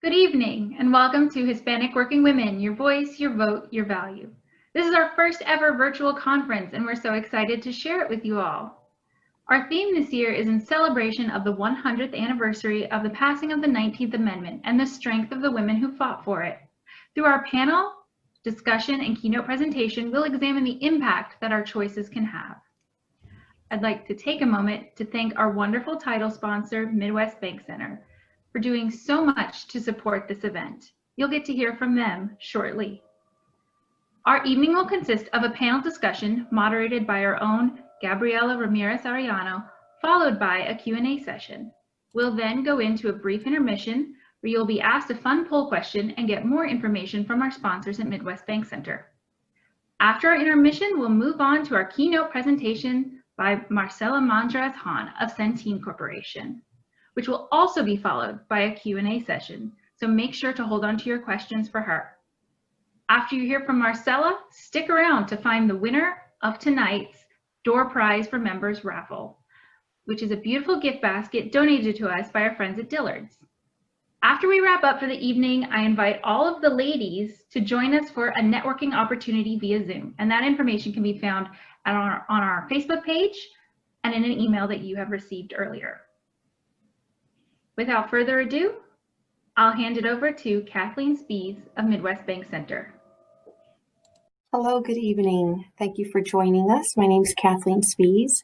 Good evening, and welcome to Hispanic Working Women, your voice, your vote, your value. This is our first ever virtual conference, and we're so excited to share it with you all. Our theme this year is in celebration of the 100th anniversary of the passing of the 19th Amendment and the strength of the women who fought for it. Through our panel, discussion, and keynote presentation, we'll examine the impact that our choices can have. I'd like to take a moment to thank our wonderful title sponsor, Midwest BankCentre, for doing so much to support this event. You'll get to hear from them shortly. Our evening will consist of a panel discussion moderated by our own Gabriela Ramirez Arellano, followed by a Q&A session. We'll then go into a brief intermission where you'll be asked a fun poll question and get more information from our sponsors at Midwest BankCentre. After our intermission, we'll move on to our keynote presentation by Marcela Mandras Hahn of Centene Corporation, which will also be followed by a Q&A session, so make sure to hold on to your questions for her. After you hear from Marcela, stick around to find the winner of tonight's door prize for members raffle, which is a beautiful gift basket donated to us by our friends at Dillard's. After we wrap up for the evening, I invite all of the ladies to join us for a networking opportunity via Zoom, and that information can be found on our Facebook page and in an email that you have received earlier. Without further ado, I'll hand it over to Kathleen Spies of Midwest BankCentre. Hello, good evening. Thank you for joining us. My name is Kathleen Spies,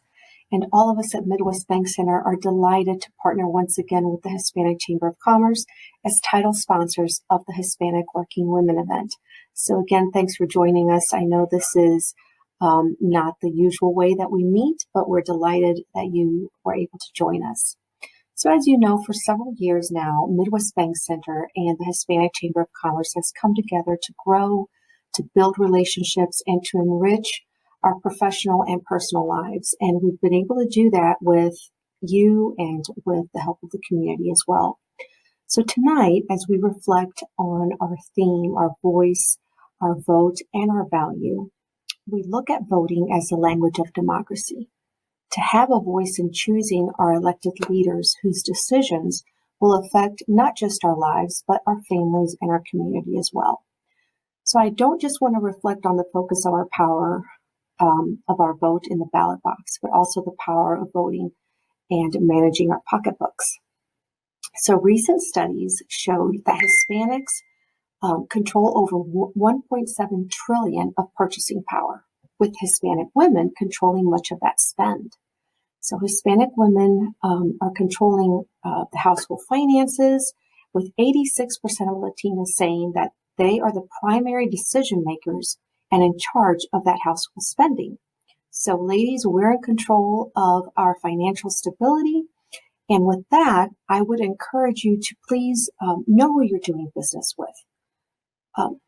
and all of us at Midwest BankCentre are delighted to partner once again with the Hispanic Chamber of Commerce as title sponsors of the Hispanic Working Women event. So again, thanks for joining us. I know this is not the usual way that we meet, but we're delighted that you were able to join us. So as you know, for several years now, Midwest BankCentre and the Hispanic Chamber of Commerce has come together to grow, to build relationships, and to enrich our professional and personal lives. And we've been able to do that with you and with the help of the community as well. So tonight, as we reflect on our theme, our voice, our vote, and our value, we look at voting as the language of democracy. To have a voice in choosing our elected leaders whose decisions will affect not just our lives, but our families and our community as well. So I don't just want to reflect on the focus of our power of our vote in the ballot box, but also the power of voting and managing our pocketbooks. So recent studies showed that Hispanics control over 1.7 trillion of purchasing power, with Hispanic women controlling much of that spend. So Hispanic women are controlling the household finances, with 86% of Latinas saying that they are the primary decision makers and in charge of that household spending. So ladies, we're in control of our financial stability. And with that, I would encourage you to please know who you're doing business with.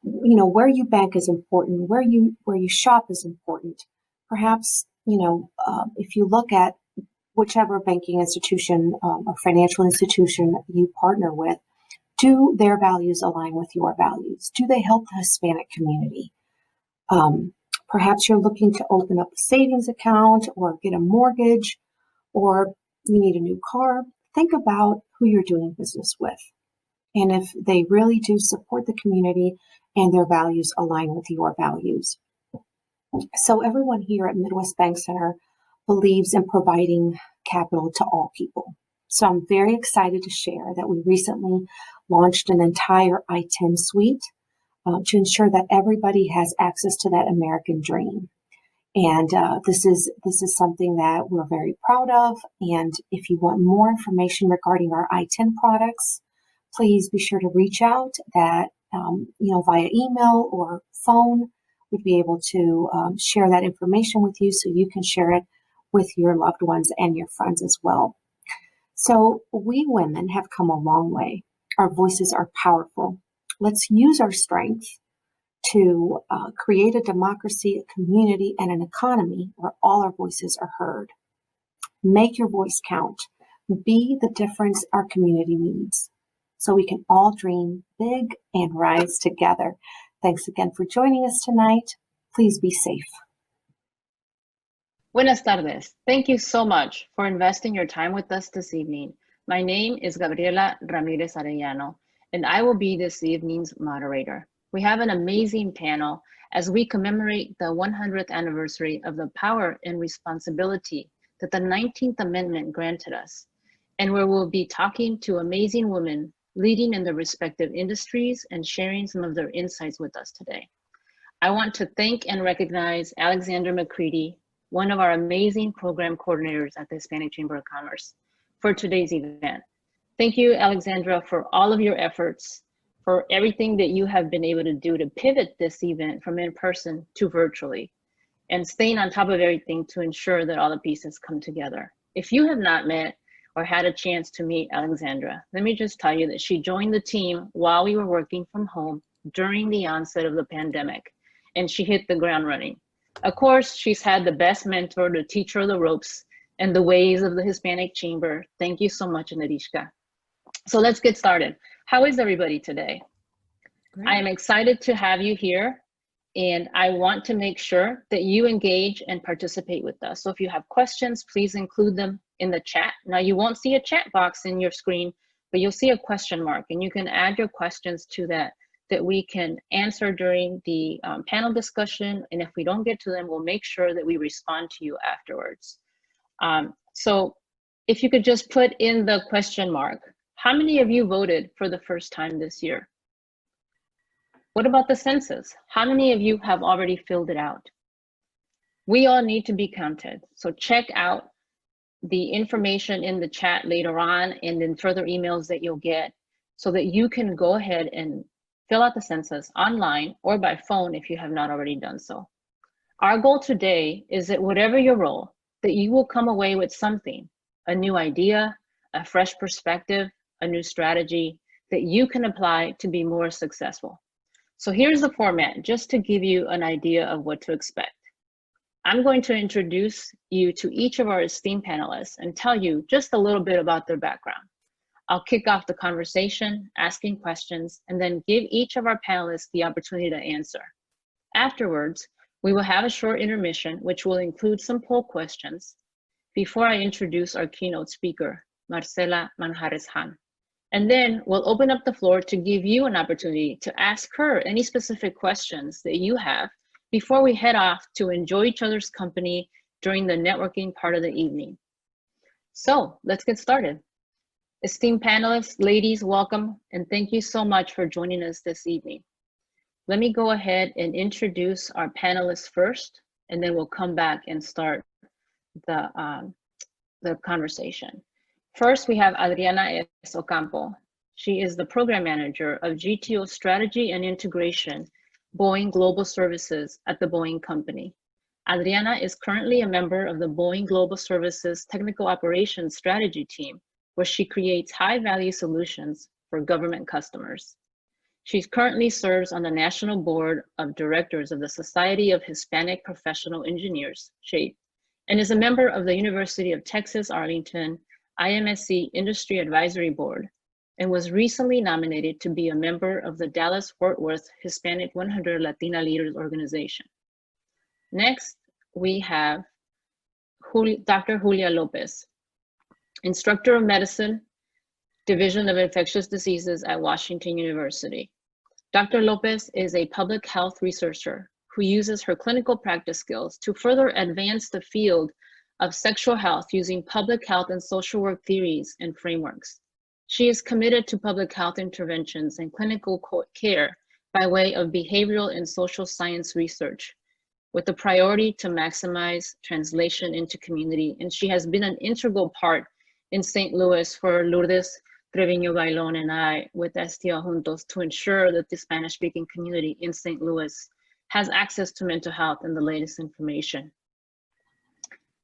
Where you bank is important. Where you shop is important. Perhaps, if you look at whichever banking institution or financial institution you partner with, do their values align with your values? Do they help the Hispanic community? Perhaps you're looking to open up a savings account or get a mortgage, or you need a new car. Think about who you're doing business with, and if they really do support the community and their values align with your values. So everyone here at Midwest BankCentre believes in providing capital to all people. So I'm very excited to share that we recently launched an entire I-10 suite to ensure that everybody has access to that American dream. And this is something that we're very proud of. And if you want more information regarding our I-10 products, please be sure to reach out that via email or phone. We'd be able to share that information with you so you can share it with your loved ones and your friends as well. So we women have come a long way. Our voices are powerful. Let's use our strength to create a democracy, a community, and an economy where all our voices are heard. Make your voice count. Be the difference our community needs, so we can all dream big and rise together. Thanks again for joining us tonight. Please be safe. Buenas tardes. Thank you so much for investing your time with us this evening. My name is Gabriela Ramirez Arellano, and I will be this evening's moderator. We have an amazing panel as we commemorate the 100th anniversary of the power and responsibility that the 19th Amendment granted us, and where we'll be talking to amazing women leading in their respective industries and sharing some of their insights with us today. I want to thank and recognize Alexandra McCready, one of our amazing program coordinators at the Hispanic Chamber of Commerce, for today's event. Thank you, Alexandra, for all of your efforts, for everything that you have been able to do to pivot this event from in person to virtually, and staying on top of everything to ensure that all the pieces come together. If you have not met or had a chance to meet Alexandra, let me just tell you that she joined the team while we were working from home during the onset of the pandemic, and she hit the ground running. Of course, she's had the best mentor to teach her the ropes and the ways of the Hispanic Chamber. Thank you so much, Narishka. So let's get started. How is everybody today? Great. I am excited to have you here, and I want to make sure that you engage and participate with us. So if you have questions, please include them in the chat. Now, you won't see a chat box in your screen, but you'll see a question mark, and you can add your questions to that we can answer during the panel discussion. And if we don't get to them, we'll make sure that we respond to you afterwards. So if you could just put in the question mark, how many of you voted for the first time this year? What about the census? How many of you have already filled it out? We all need to be counted. So check out the information in the chat later on and in further emails that you'll get so that you can go ahead and fill out the census online or by phone if you have not already done so. Our goal today is that whatever your role, that you will come away with something, a new idea, a fresh perspective, a new strategy that you can apply to be more successful. So here's the format, just to give you an idea of what to expect. I'm going to introduce you to each of our esteemed panelists and tell you just a little bit about their background. I'll kick off the conversation, asking questions, and then give each of our panelists the opportunity to answer. Afterwards, we will have a short intermission, which will include some poll questions before I introduce our keynote speaker, Marcela Manjares-Han. And then we'll open up the floor to give you an opportunity to ask her any specific questions that you have before we head off to enjoy each other's company during the networking part of the evening. So let's get started. Esteemed panelists, ladies, welcome, and thank you so much for joining us this evening. Let me go ahead and introduce our panelists first, and then we'll come back and start the conversation. First, we have Adriana S. Ocampo. She is the Program Manager of GTO Strategy and Integration, Boeing Global Services at the Boeing Company. Adriana is currently a member of the Boeing Global Services Technical Operations Strategy Team, where she creates high-value solutions for government customers. She currently serves on the National Board of Directors of the Society of Hispanic Professional Engineers, SHAPE, and is a member of the University of Texas Arlington IMSC Industry Advisory Board, and was recently nominated to be a member of the Dallas-Fort Worth Hispanic 100 Latina Leaders Organization. Next, we have Dr. Julia Lopez, Instructor of Medicine, Division of Infectious Diseases at Washington University. Dr. Lopez is a public health researcher who uses her clinical practice skills to further advance the field of sexual health using public health and social work theories and frameworks. She is committed to public health interventions and clinical care by way of behavioral and social science research, with the priority to maximize translation into community. And she has been an integral part in St. Louis for Lourdes Treviño Bailón and I with STL Juntos to ensure that the Spanish-speaking community in St. Louis has access to mental health and the latest information.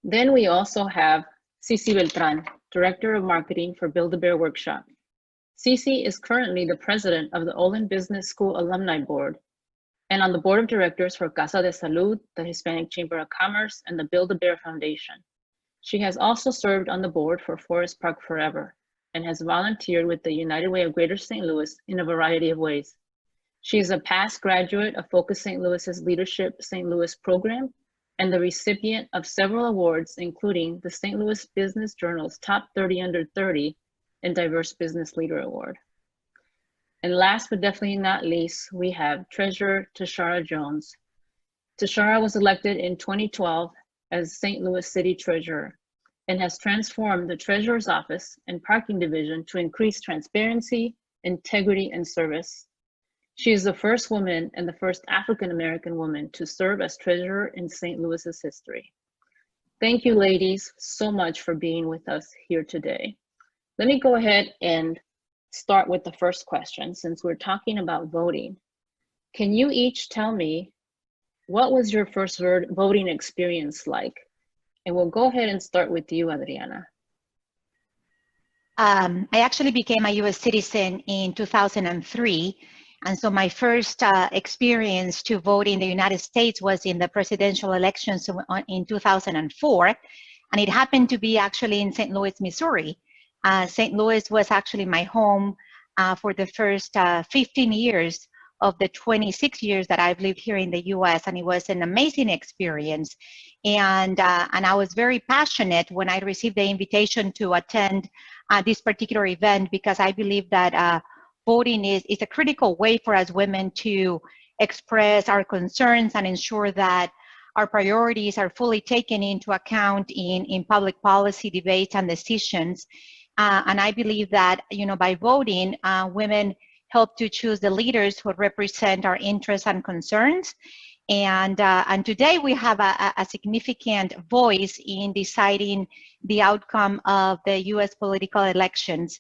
Then we also have Cici Beltran, Director of Marketing for Build-A-Bear Workshop. Cici is currently the president of the Olin Business School Alumni Board and on the board of directors for Casa de Salud, the Hispanic Chamber of Commerce, and the Build-A-Bear Foundation. She has also served on the board for Forest Park Forever and has volunteered with the United Way of Greater St. Louis in a variety of ways. She is a past graduate of Focus St. Louis's Leadership St. Louis program and the recipient of several awards, including the St. Louis Business Journal's Top 30 Under 30 and Diverse Business Leader Award. And last but definitely not least, we have Treasurer Tashara Jones. Tashara was elected in 2012 as St. Louis City Treasurer and has transformed the Treasurer's Office and Parking Division to increase transparency, integrity, and service. She is the first woman and the first African-American woman to serve as Treasurer in St. Louis's history. Thank you, ladies, so much for being with us here today. Let me go ahead and start with the first question since we're talking about voting. Can you each tell me what was your first voting experience like? And we'll go ahead and start with you, Adriana. I actually became a US citizen in 2003. And so my first experience to vote in the United States was in the presidential elections in 2004. And it happened to be actually in St. Louis, Missouri. St. Louis was actually my home for the first 15 years of the 26 years that I've lived here in the US, and it was an amazing experience. And I was very passionate when I received the invitation to attend this particular event, because I believe that voting is a critical way for us women to express our concerns and ensure that our priorities are fully taken into account in public policy debates and decisions. And I believe that, you know, by voting, women help to choose the leaders who represent our interests and concerns. And today we have a significant voice in deciding the outcome of the US political elections.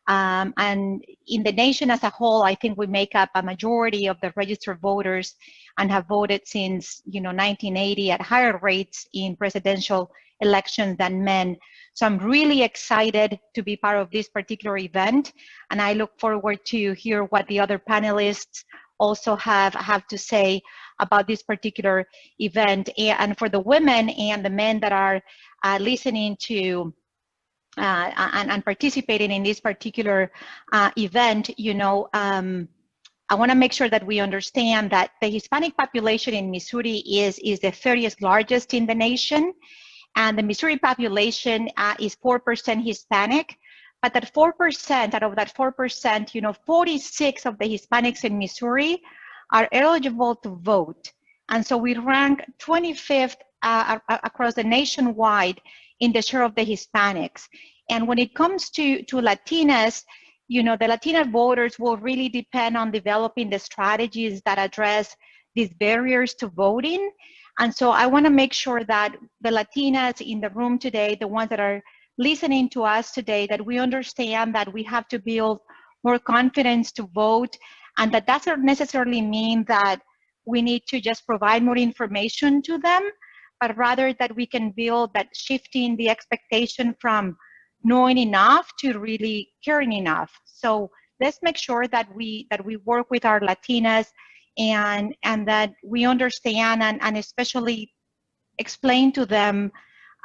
And in the nation as a whole, I think we make up a majority of the registered voters and have voted since, you know, 1980 at higher rates in presidential elections than men. So I'm really excited to be part of this particular event, and I look forward to hear what the other panelists also have to say about this particular event. And for the women and the men that are listening to and participating in this particular event, you know, I want to make sure that we understand that the Hispanic population in Missouri is the 30th largest in the nation. And the Missouri population is 4% Hispanic, but that 4%, out of that 4%, you know, 46 of the Hispanics in Missouri are eligible to vote. And so we rank 25th across the nationwide in the share of the Hispanics. And when it comes to Latinas, you know, the Latina voters will really depend on developing the strategies that address these barriers to voting. And so I want to make sure that the Latinas in the room today, the ones that are listening to us today, that we understand that we have to build more confidence to vote, and that doesn't necessarily mean that we need to just provide more information to them, but rather that we can build that shifting the expectation from knowing enough to really caring enough. So let's make sure that we work with our Latinas and that we understand and especially explain to them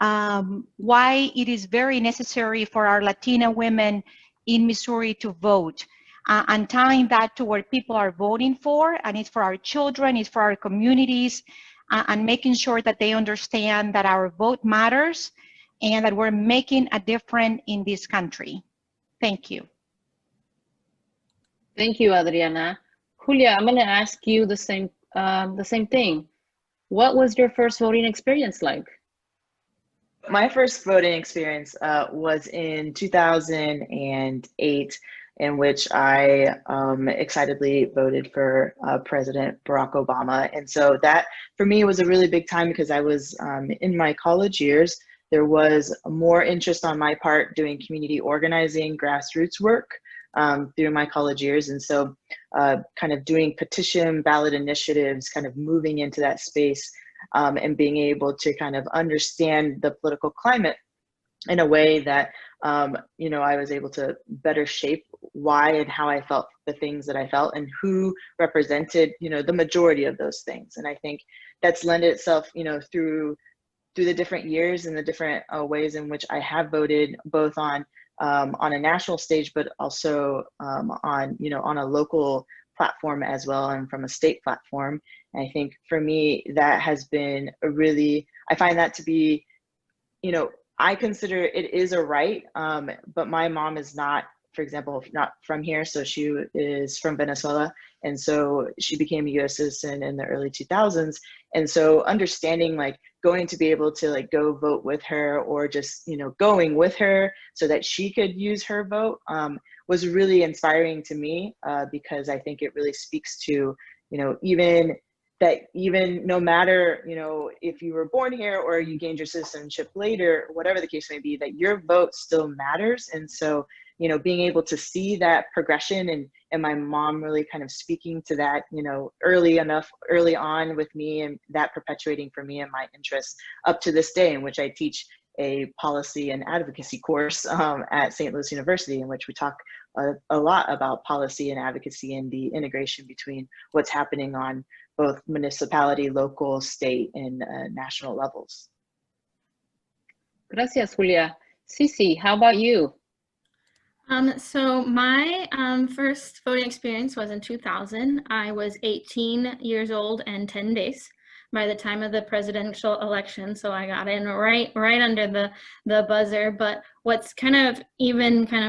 why it is very necessary for our Latina women in Missouri to vote, and tying that to what people are voting for, and it's for our children, it's for our communities, and making sure that they understand that our vote matters and that we're making a difference in this country. Thank you. Thank you, Adriana. Julia, I'm going to ask you the same thing. What was your first voting experience like? My first voting experience was in 2008, in which I excitedly voted for President Barack Obama. And so that, for me, was a really big time because I was in my college years. There was more interest on my part doing community organizing, grassroots work through my college years. And so kind of doing petition ballot initiatives, kind of moving into that space and being able to kind of understand the political climate in a way that, you know, I was able to better shape why and how I felt the things that I felt and who represented, you know, the majority of those things. And I think that's lent itself, you know, through the different years and the different ways in which I have voted, both on a national stage, but also on, you know, on a local platform as well, and from a state platform. And I think for me, that has been a really, I find that to be, you know, I consider it is a right, but my mom is not for example, not from here. So she is from Venezuela. And so she became a US citizen in the early 2000s. And so understanding like going to be able to like go vote with her, or just, you know, going with her so that she could use her vote, was really inspiring to me, because I think it really speaks to, you know, even no matter, you know, if you were born here or you gained your citizenship later, whatever the case may be, that your vote still matters. And so, you know, being able to see that progression, and my mom really kind of speaking to that, you know, early on with me, and that perpetuating for me and my interests up to this day, in which I teach a policy and advocacy course at St. Louis University, in which we talk a lot about policy and advocacy and the integration between what's happening on both municipality, local, state, and national levels. Gracias, Julia. Cici, how about you? So my first voting experience was in 2000. I was 18 years old and 10 days by the time of the presidential election. So I got in right under the buzzer. But what's kind of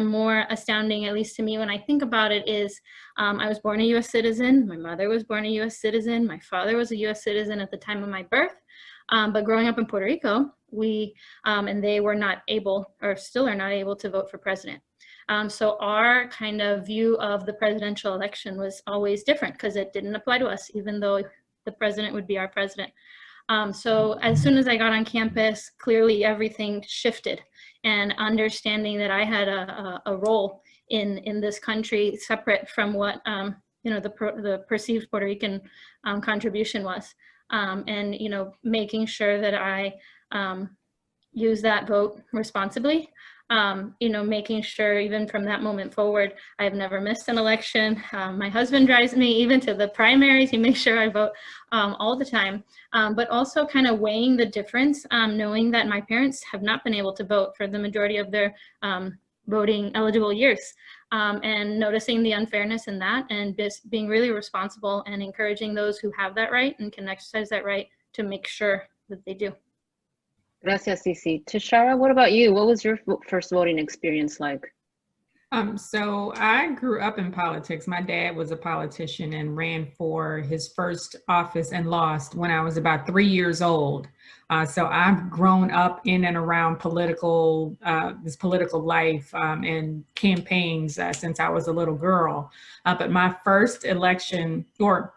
more astounding, at least to me when I think about it, is I was born a US citizen. My mother was born a US citizen. My father was a US citizen at the time of my birth. But growing up in Puerto Rico, we, and they were not able, or still are not able, to vote for president. So our kind of view of the presidential election was always different because it didn't apply to us, even though the president would be our president. So as soon as I got on campus, clearly everything shifted, and understanding that I had a role in this country separate from what you know, the perceived Puerto Rican contribution was, and you know, making sure that I use that vote responsibly. You know, making sure even from that moment forward, I've never missed an election. My husband drives me even to the primaries. He makes sure I vote all the time, but also kind of weighing the difference, knowing that my parents have not been able to vote for the majority of their voting eligible years, and noticing the unfairness in that, and just being really responsible and encouraging those who have that right and can exercise that right to make sure that they do. Gracias, Cici. Tashara, what about you? What was your first voting experience like? So I grew up in politics. My dad was a politician and ran for his first office and lost when I was about 3 years old. So I've grown up in and around this political life and campaigns since I was a little girl. But my first election, or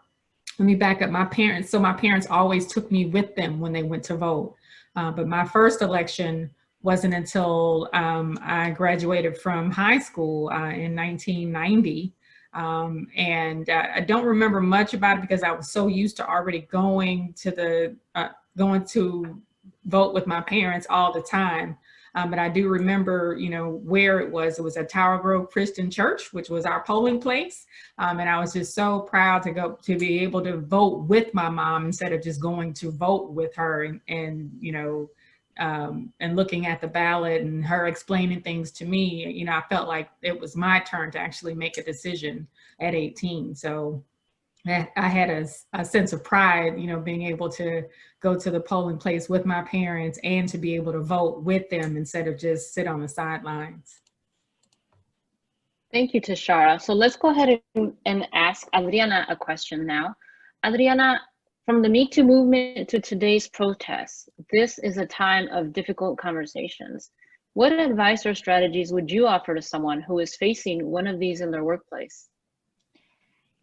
let me back up, my parents always took me with them when they went to vote. But my first election wasn't until I graduated from high school in 1990. And I don't remember much about it because I was so used to already going to vote with my parents all the time. But I do remember, you know, where it was. It was at Tower Grove Christian Church, which was our polling place. And I was just so proud to be able to vote with my mom instead of just going to vote with her and you know, and looking at the ballot and her explaining things to me. You know, I felt like it was my turn to actually make a decision at 18. So I had a sense of pride, you know, being able to go to the polling place with my parents and to be able to vote with them instead of just sit on the sidelines. Thank you, Tashara. So let's go ahead and ask Adriana a question now. Adriana, from the Me Too movement to today's protests, this is a time of difficult conversations. What advice or strategies would you offer to someone who is facing one of these in their workplace?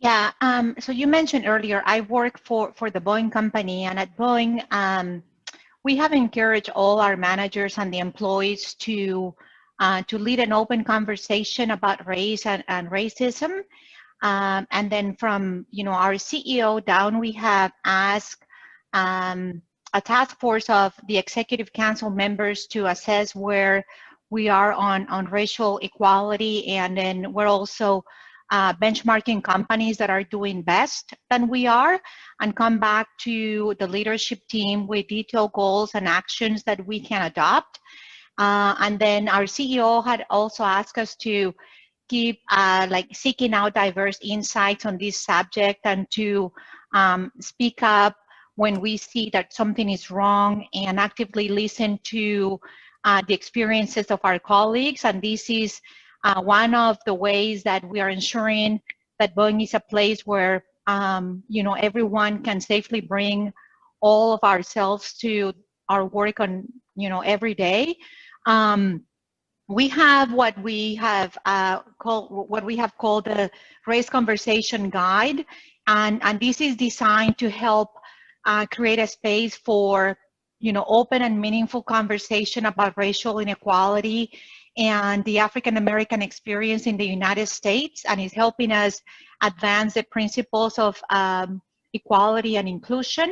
Yeah, so you mentioned earlier, I work for the Boeing company, and at Boeing, we have encouraged all our managers and the employees to lead an open conversation about race and racism. And then from, you know, our CEO down, we have asked a task force of the executive council members to assess where we are on racial equality, and then we're also benchmarking companies that are doing best than we are, and come back to the leadership team with detailed goals and actions that we can adopt. And then our CEO had also asked us to keep seeking out diverse insights on this subject, and to speak up when we see that something is wrong, and actively listen to the experiences of our colleagues. And this is One of the ways that we are ensuring that Boeing is a place where everyone can safely bring all of ourselves to our work on every day. We have what we have called the Race Conversation Guide, and this is designed to help create a space for open and meaningful conversation about racial inequality and the African American experience in the United States, and is helping us advance the principles of equality and inclusion.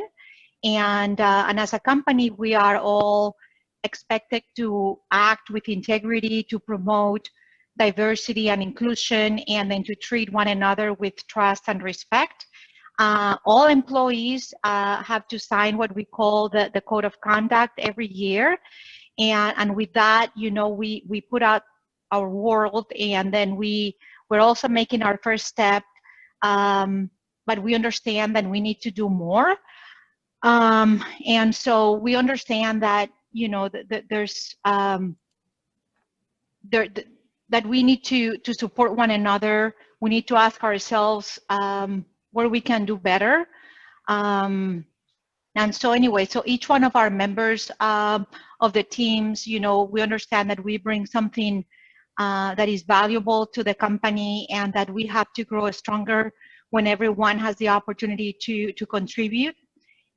And as a company, we are all expected to act with integrity, to promote diversity and inclusion, and then to treat one another with trust and respect. All employees have to sign what we call the code of conduct every year. And with that, we put out our world, and then we're also making our first step, but we understand that we need to do more. And so we understand that, there's that we need to support one another. We need to ask ourselves where we can do better. And so anyway, so each one of our members of the teams, we understand that we bring something that is valuable to the company, and that we have to grow stronger when everyone has the opportunity to contribute.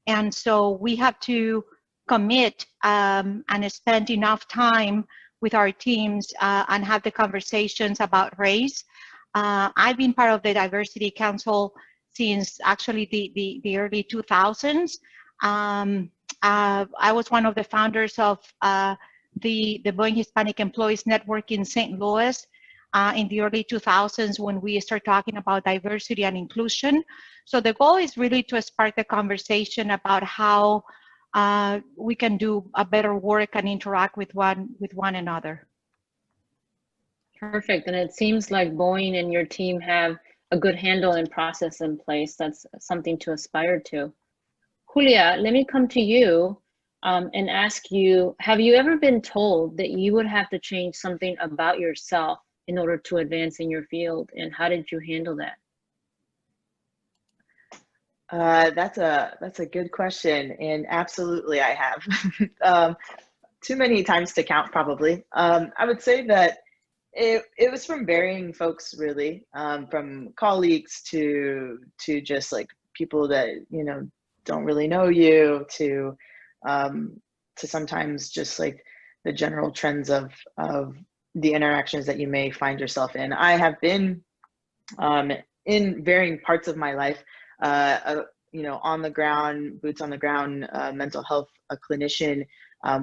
And so we have to commit and spend enough time with our teams and have the conversations about race. I've been part of the Diversity Council since actually the early 2000s. I was one of the founders of the Boeing Hispanic Employees Network in St. Louis in the early 2000s, when we start talking about diversity and inclusion. So the goal is really to spark the conversation about how we can do a better work and interact with one another. Perfect. And it seems like Boeing and your team have a good handle and process in place. That's something to aspire to. Julia, let me come to you and ask you, have you ever been told that you would have to change something about yourself in order to advance in your field, and how did you handle that? That's a good question, and absolutely I have. Too many times to count, probably. I would say that it was from varying folks, really, from colleagues to just like people that don't really know you, to sometimes just like the general trends of the interactions that you may find yourself in. I have been in varying parts of my life, on the ground, boots on the ground, mental health, a clinician,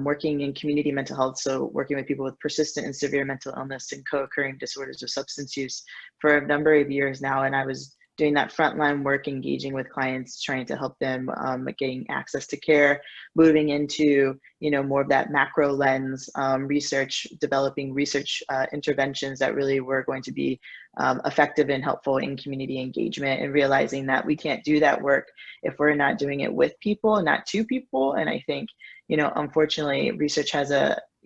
working in community mental health, so working with people with persistent and severe mental illness and co-occurring disorders of substance use for a number of years now. And I was doing that frontline work, engaging with clients, trying to help them getting access to care, moving into more of that macro lens research, developing research interventions that really were going to be effective and helpful in community engagement, and realizing that we can't do that work if we're not doing it with people, not to people. And I think unfortunately, research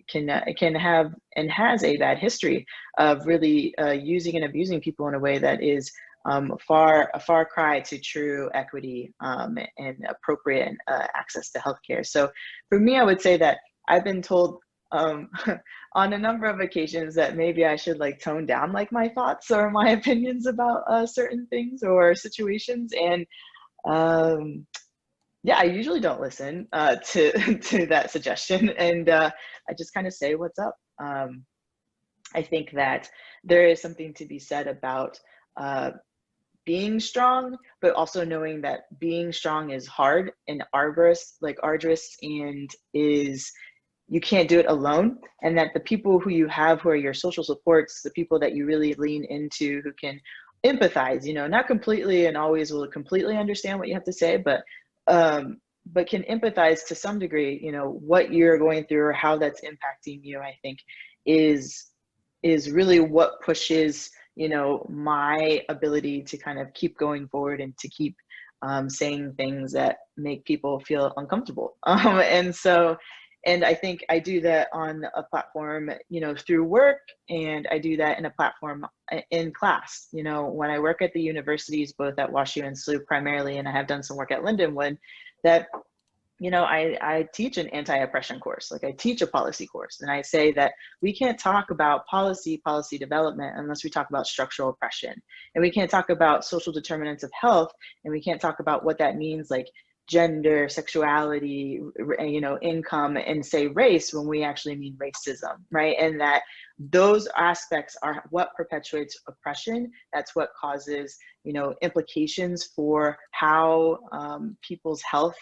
can have and has a bad history of really using and abusing people in a way that is a far cry to true equity and appropriate access to healthcare. So for me, I would say that I've been told on a number of occasions that maybe I should like tone down like my thoughts or my opinions about certain things or situations. And yeah, I usually don't listen to that suggestion, and I just kind of say what's up. I think that there is something to be said about being strong, but also knowing that being strong is hard and arduous, and you can't do it alone, and that the people who you have, who are your social supports, the people that you really lean into, who can empathize, not completely and always will completely understand what you have to say, but can empathize to some degree, what you're going through or how that's impacting you, I think is really what pushes, my ability to kind of keep going forward and to keep saying things that make people feel uncomfortable. And so And I think I do that on a platform, through work, and I do that in a platform in class. When I work at the universities, both at WashU and SLU primarily, and I have done some work at Lindenwood, that I teach an anti-oppression course. Like, I teach a policy course, and I say that we can't talk about policy development unless we talk about structural oppression. And we can't talk about social determinants of health, and we can't talk about what that means, like gender, sexuality, income, and say race, when we actually mean racism, right? And that those aspects are what perpetuates oppression. That's what causes, implications for how people's health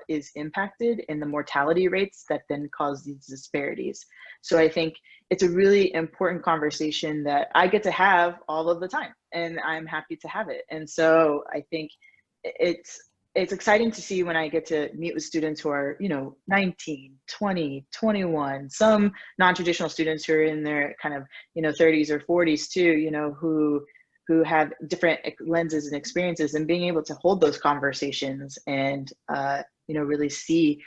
is impacted, and the mortality rates that then cause these disparities. So I think it's a really important conversation that I get to have all of the time, and I'm happy to have it. And so I think it's exciting to see when I get to meet with students who are, 19, 20, 21, some non-traditional students who are in their kind of, 30s or 40s too, who have different lenses and experiences, and being able to hold those conversations and, really see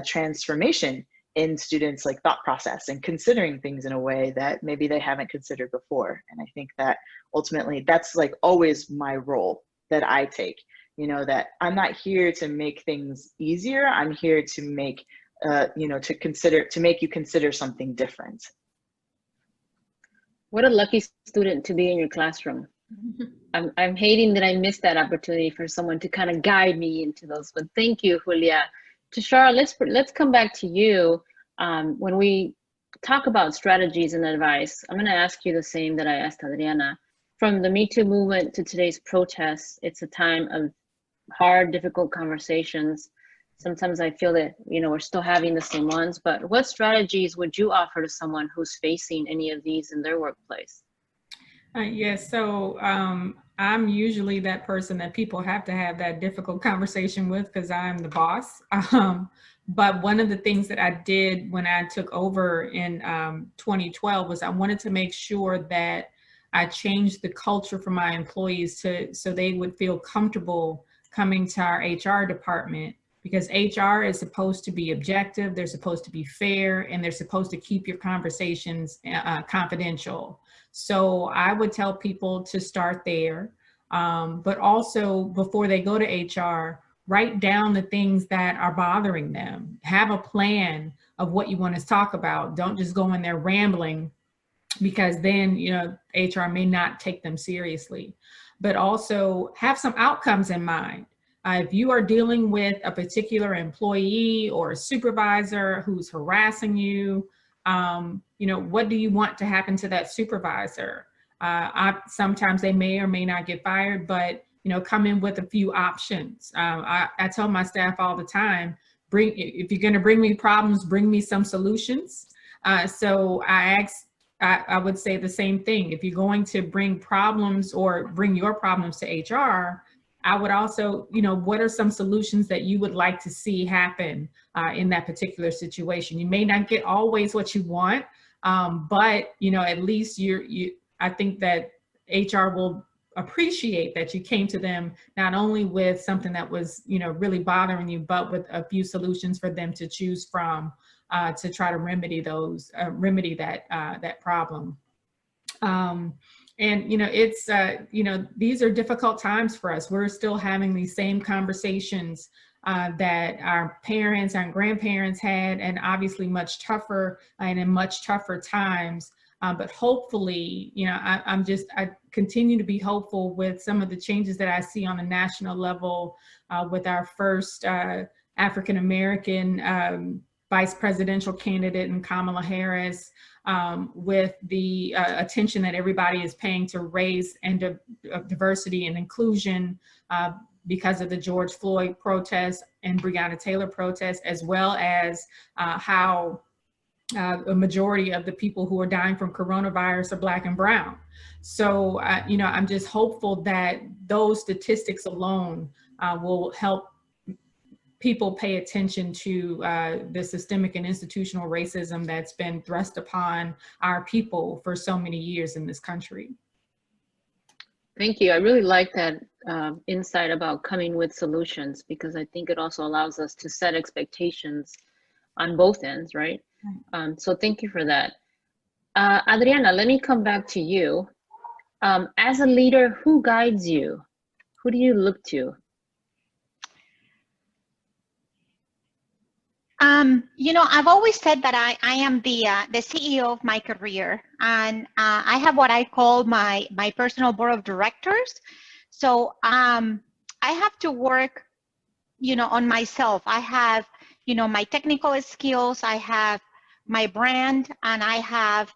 transformation in students' like thought process, and considering things in a way that maybe they haven't considered before. And I think that ultimately that's like always my role that I take. That I'm not here to make things easier. I'm here to make, to make you consider something different. What a lucky student to be in your classroom. I'm hating that I missed that opportunity for someone to kind of guide me into those. But thank you, Julia. Tashara, let's come back to you. When we talk about strategies and advice, I'm going to ask you the same that I asked Adriana. From the Me Too movement to today's protests, it's a time of hard, difficult conversations. Sometimes I feel that, we're still having the same ones, but what strategies would you offer to someone who's facing any of these in their workplace? Yes, so I'm usually that person that people have to have that difficult conversation with, because I'm the boss. But one of the things that I did when I took over in 2012 was I wanted to make sure that I changed the culture for my employees so they would feel comfortable coming to our HR department, because HR is supposed to be objective, they're supposed to be fair, and they're supposed to keep your conversations confidential. So I would tell people to start there, but also before they go to HR, write down the things that are bothering them. Have a plan of what you want to talk about. Don't just go in there rambling, because then, HR may not take them seriously. But also have some outcomes in mind. If you are dealing with a particular employee or a supervisor who's harassing you, what do you want to happen to that supervisor? Sometimes they may or may not get fired, but come in with a few options. I tell my staff all the time, if you're going to bring me problems, bring me some solutions. So I would say the same thing. If you're going to bring problems or bring your problems to HR, I would also, what are some solutions that you would like to see happen in that particular situation? You may not get always what you want, but at least I think that HR will appreciate that you came to them not only with something that was, really bothering you, but with a few solutions for them to choose from to try to remedy that problem. And it's these are difficult times for us. We're still having these same conversations that our parents and grandparents had, and obviously much tougher and in much tougher times. But hopefully, I continue to be hopeful with some of the changes that I see on the national level with our first African-American vice presidential candidate in Kamala Harris, with the attention that everybody is paying to race and diversity and inclusion because of the George Floyd protests and Breonna Taylor protests, as well as how a majority of the people who are dying from coronavirus are Black and brown. So, I'm just hopeful that those statistics alone will help people pay attention to the systemic and institutional racism that's been thrust upon our people for so many years in this country. Thank you. I really like that insight about coming with solutions, because I think it also allows us to set expectations on both ends, right? So thank you for that. Adriana, let me come back to you. As a leader, who guides you? Who do you look to? You know, I've always said that I am the CEO of my career, and I have what I call my personal board of directors. So I have to work, you know, on myself. I have, you know, my technical skills, I have my brand, and I have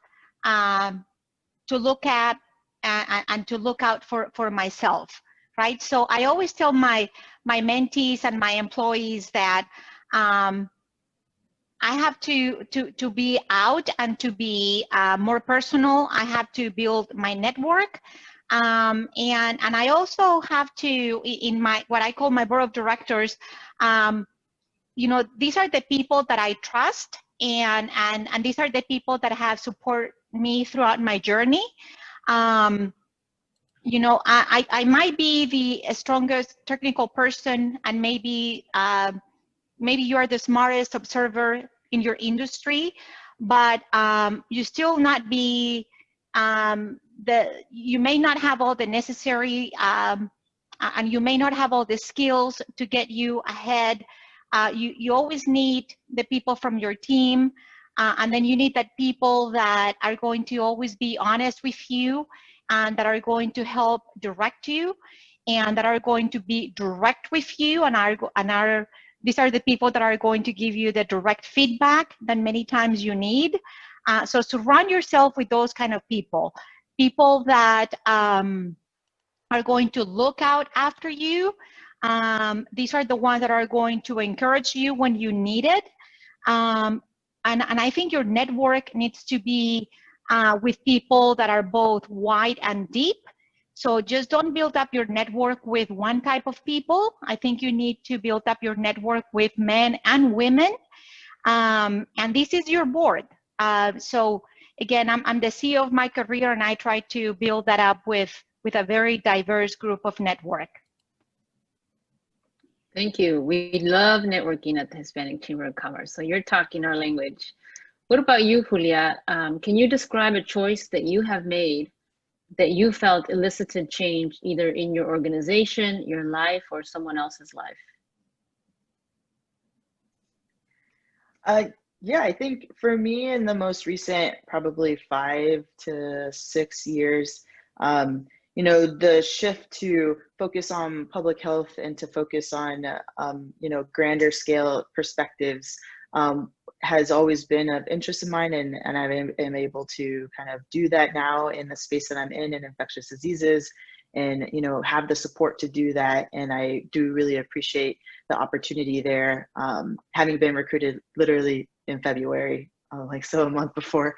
to look at and to look out for myself, right? So I always tell my mentees and my employees that I have to be out and to be more personal. I have to build my network, and I also have to, in my what I call my board of directors. You know, these are the people that I trust, and these are the people that have support me throughout my journey. You know, I might be the strongest technical person, and maybe maybe you are the smartest observer in your industry, but you still not be you may not have all the necessary and you may not have all the skills to get you ahead. You always need the people from your team, and then you need that people that are going to always be honest with you, and that are going to help direct you, and that are going to be direct with you, and are these are the people that are going to give you the direct feedback that many times you need. So surround yourself with those kind of people that are going to look out after you. These are the ones that are going to encourage you when you need it. And I think your network needs to be with people that are both wide and deep. So just don't build up your network with one type of people. I think you need to build up your network with men and women. And this is your board. So again, I'm the CEO of my career, and I try to build that up with a very diverse group of network. Thank you. We love networking at the Hispanic Chamber of Commerce. So you're talking our language. What about you, Julia? Can you describe a choice that you have made that you felt elicited change either in your organization, your life, or someone else's life? Yeah, I think for me in the most recent, probably 5 to 6 years, you know, the shift to focus on public health and to focus on, you know, grander scale perspectives has always been of interest of mine, and I am able to kind of do that now in the space that I'm in infectious diseases, and you know, have the support to do that. And I do really appreciate the opportunity there, having been recruited literally in February, like so a month before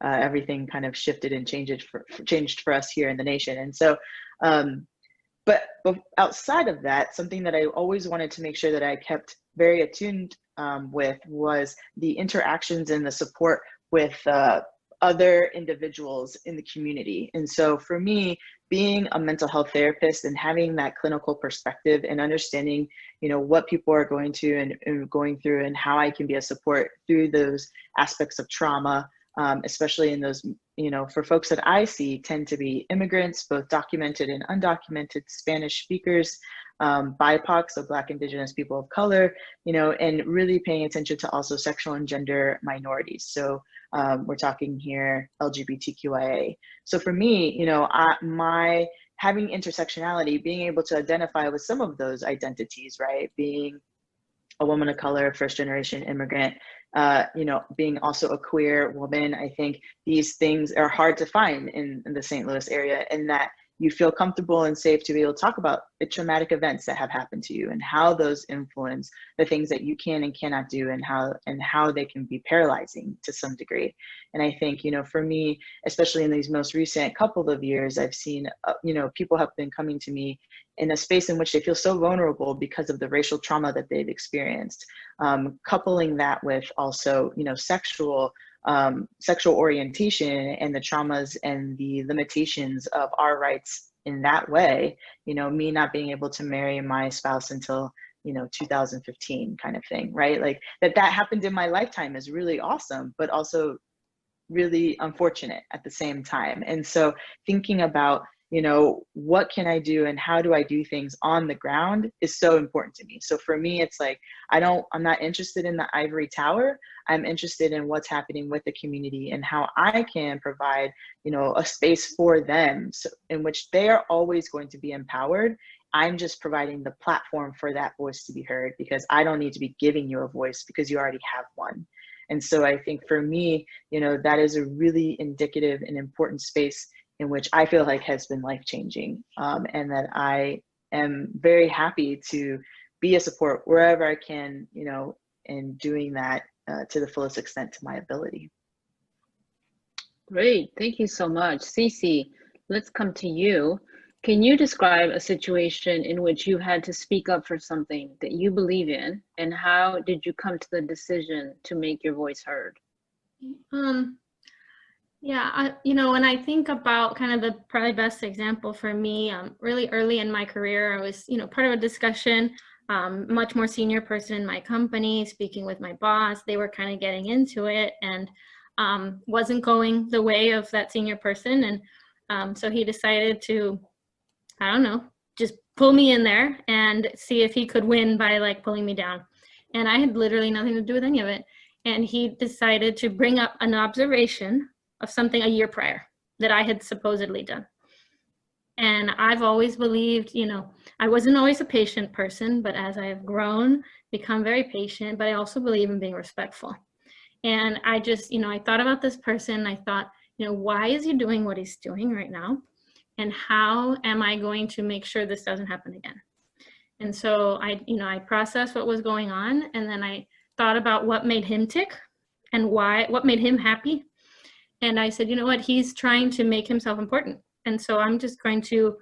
everything kind of shifted and changed for us here in the nation. And so but outside of that, something that I always wanted to make sure that I kept very attuned with was the interactions and the support with other individuals in the community. And so for me, being a mental health therapist and having that clinical perspective and understanding, you know, what people are going to and going through, and how I can be a support through those aspects of trauma, especially in those, you know, for folks that I see tend to be immigrants, both documented and undocumented, Spanish speakers, BIPOC, so Black, Indigenous, people of color, you know, and really paying attention to also sexual and gender minorities. So we're talking here LGBTQIA. So for me, you know, my having intersectionality, being able to identify with some of those identities, right? Being a woman of color, first generation immigrant, you know, being also a queer woman, I think these things are hard to find in the St. Louis area, and that you feel comfortable and safe to be able to talk about the traumatic events that have happened to you and how those influence the things that you can and cannot do, and how they can be paralyzing to some degree. And I think, you know, for me, especially in these most recent couple of years, I've seen, you know, people have been coming to me in a space in which they feel so vulnerable because of the racial trauma that they've experienced. Coupling that with also, you know, sexual orientation and the traumas and the limitations of our rights in that way, you know, me not being able to marry my spouse until, 2015 kind of thing, right? Like that happened in my lifetime is really awesome, but also really unfortunate at the same time. And so thinking about, what can I do and how do I do things on the ground is so important to me. So for me, it's like, I'm not interested in the ivory tower. I'm interested in what's happening with the community and how I can provide, a space for them in which they are always going to be empowered. I'm just providing the platform for that voice to be heard, because I don't need to be giving you a voice because you already have one. And so I think for me, that is a really indicative and important space in which I feel like has been life-changing, and that I am very happy to be a support wherever I can, and doing that to the fullest extent to my ability. Great, thank you so much. Cece, let's come to you. Can you describe a situation in which you had to speak up for something that you believe in, and how did you come to the decision to make your voice heard? Yeah, when I think about kind of the probably best example for me, really early in my career, I was, part of a discussion, much more senior person in my company, speaking with my boss. They were kind of getting into it and wasn't going the way of that senior person. And so he decided to, I don't know, just pull me in there and see if he could win by like pulling me down. And I had literally nothing to do with any of it. And he decided to bring up an observation of something a year prior that I had supposedly done. And I've always believed, I wasn't always a patient person, but as I have grown, become very patient, but I also believe in being respectful. And I just, I thought about this person. I thought, why is he doing what he's doing right now? And how am I going to make sure this doesn't happen again? And so I processed what was going on, and then I thought about what made him tick and what made him happy. And I said, what, he's trying to make himself important. And so I'm just going to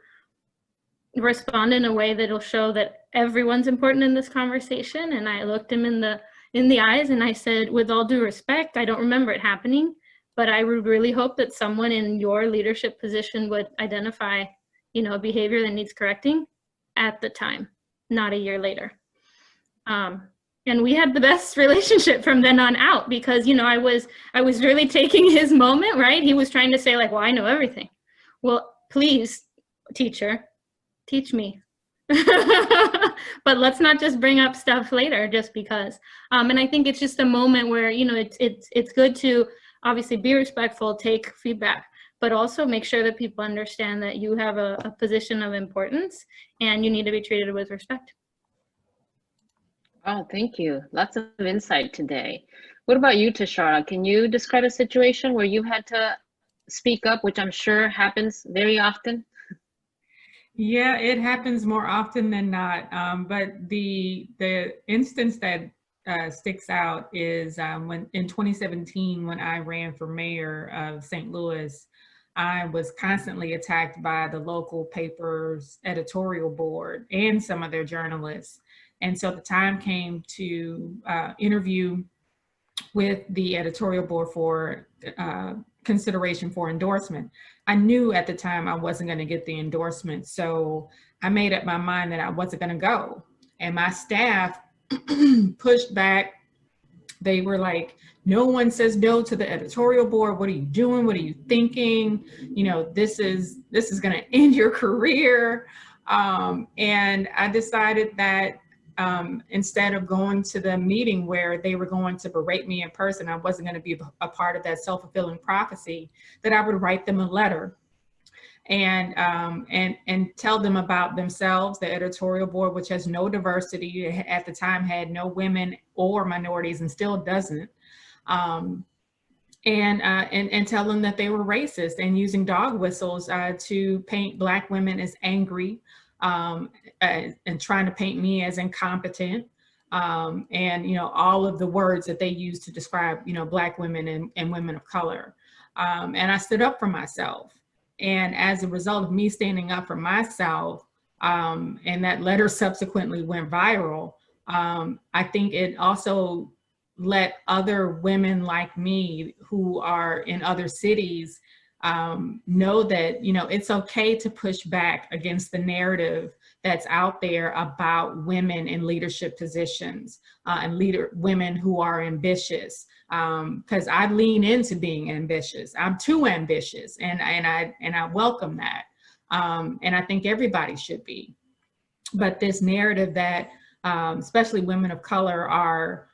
respond in a way that'll show that everyone's important in this conversation. And I looked him in the eyes and I said, with all due respect, I don't remember it happening, but I would really hope that someone in your leadership position would identify, a behavior that needs correcting at the time, not a year later. And we had the best relationship from then on out, because, I was really taking his moment, right? He was trying to say like, well, I know everything. Well, please, teacher, teach me. But let's not just bring up stuff later just because. And I think it's just a moment where, it's good to obviously be respectful, take feedback, but also make sure that people understand that you have a position of importance and you need to be treated with respect. Oh, thank you. Lots of insight today. What about you, Tashara? Can you describe a situation where you had to speak up, which I'm sure happens very often? Yeah, it happens more often than not. But the instance that sticks out is when in 2017, when I ran for mayor of St. Louis, I was constantly attacked by the local paper's editorial board and some of their journalists. And so the time came to interview with the editorial board for consideration for endorsement. I knew at the time I wasn't going to get the endorsement. So I made up my mind that I wasn't going to go. And my staff pushed back. They were like, no one says no to the editorial board. What are you doing? What are you thinking? This is going to end your career. And I decided that instead of going to the meeting where they were going to berate me in person, I wasn't going to be a part of that self-fulfilling prophecy, that I would write them a letter and tell them about themselves, the editorial board, which has no diversity, at the time had no women or minorities and still doesn't, and tell them that they were racist and using dog whistles to paint Black women as angry, and trying to paint me as incompetent, and all of the words that they use to describe Black women and women of color. And I stood up for myself. And as a result of me standing up for myself, and that letter subsequently went viral, I think it also let other women like me who are in other cities know that, it's okay to push back against the narrative that's out there about women in leadership positions and women who are ambitious. Because I lean into being ambitious. I'm too ambitious, and I welcome that. And I think everybody should be. But this narrative that especially women of color are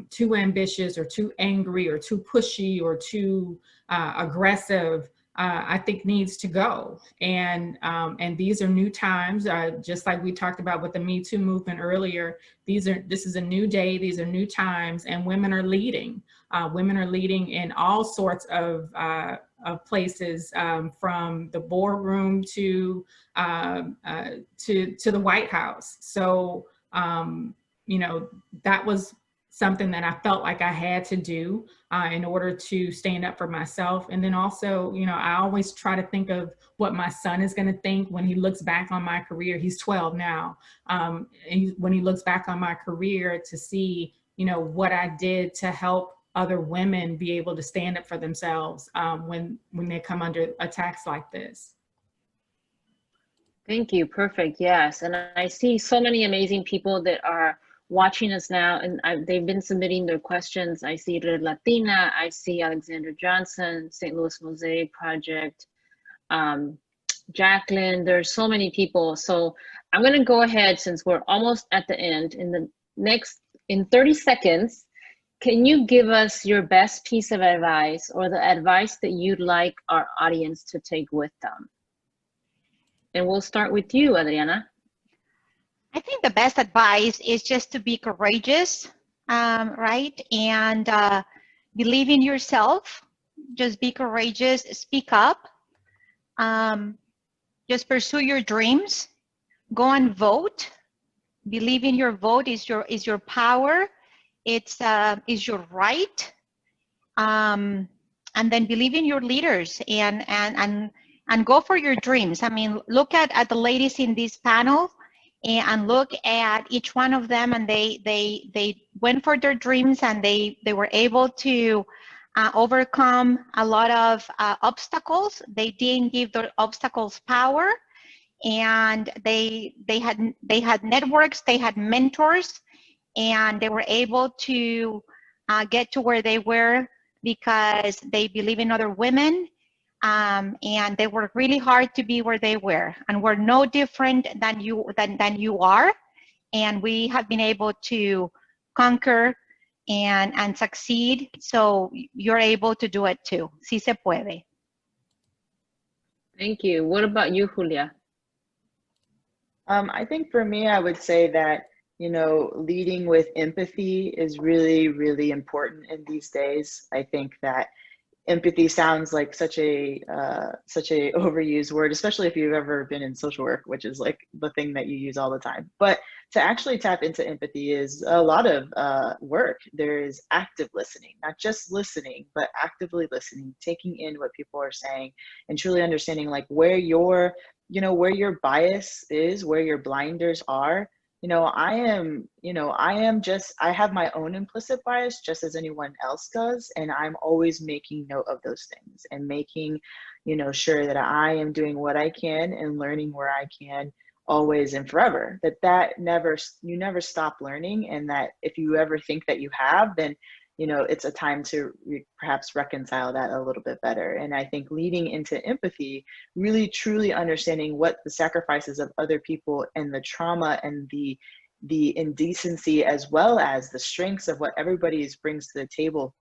too ambitious or too angry or too pushy or too aggressive, I think needs to go. And these are new times, just like we talked about with the Me Too movement earlier. This is a new day, these are new times, and women are leading. Women are leading in all sorts of places, from the boardroom to the White House. So, that was something that I felt like I had to do in order to stand up for myself. And then also, I always try to think of what my son is going to think when he looks back on my career. He's 12 now. And when he looks back on my career, to see, what I did to help other women be able to stand up for themselves when they come under attacks like this. Thank you. Perfect. Yes. And I see so many amazing people that are watching us now, and they've been submitting their questions. I see Red Latina, I see Alexander Johnson, St. Louis Mosaic Project, Jacqueline. There's so many people. So I'm going to go ahead, since we're almost at the end. In 30 seconds, can you give us your best piece of advice or the advice that you'd like our audience to take with them? And we'll start with you, Adriana. I think the best advice is just to be courageous, right? And believe in yourself. Just be courageous, speak up. Just pursue your dreams. Go and vote. Believe in your vote is your power. It's is your right. And then believe in your leaders and go for your dreams. I mean, look at the ladies in this panel and look at each one of them, and they went for their dreams, and they were able to overcome a lot of obstacles. They didn't give the obstacles power, and they had networks, they had mentors, and they were able to get to where they were because they believe in other women. And they worked really hard to be where they were, and we're no different than you are. And we have been able to conquer and succeed. So you're able to do it too. Sí se puede. Thank you. What about you, Julia? I think for me, I would say that, leading with empathy is really, really important in these days. I think that empathy sounds like such a overused word, especially if you've ever been in social work, which is like the thing that you use all the time. But to actually tap into empathy is a lot of work. There is active listening, not just listening, but actively listening, taking in what people are saying, and truly understanding like where your bias is, where your blinders are. I have my own implicit bias just as anyone else does. And I'm always making note of those things and making, sure that I am doing what I can and learning where I can always and forever. You never stop learning. And that if you ever think that you have, then it's a time to perhaps reconcile that a little bit better. And I think leading into empathy, really truly understanding what the sacrifices of other people and the trauma and the indecency, as well as the strengths of what everybody brings to the table,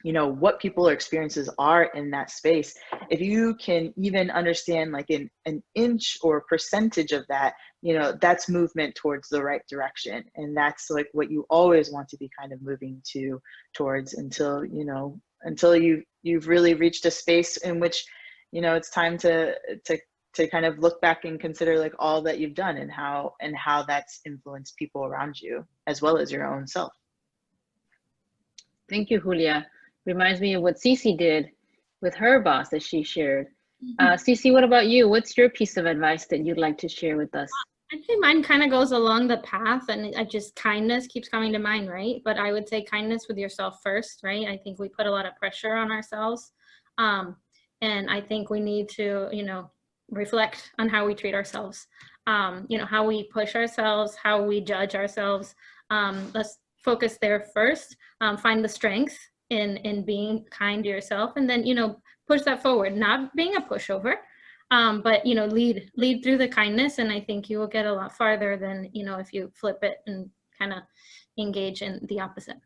what people's experiences are in that space. If you can even understand like an inch or percentage of that, that's movement towards the right direction. And that's like what you always want to be kind of moving towards until you've really reached a space in which, it's time to kind of look back and consider like all that you've done and how that's influenced people around you as well as your own self. Thank you, Julia. Reminds me of what Cece did with her boss that she shared. Cece, what about you? What's your piece of advice that you'd like to share with us? I think mine kind of goes along the path, and just kindness keeps coming to mind, right? But I would say kindness with yourself first, right? I think we put a lot of pressure on ourselves. And I think we need to, reflect on how we treat ourselves, how we push ourselves, how we judge ourselves. Let's focus there first, find the strength in being kind to yourself, and then, push that forward, not being a pushover, but, lead through the kindness. And I think you will get a lot farther than, if you flip it and kind of engage in the opposite.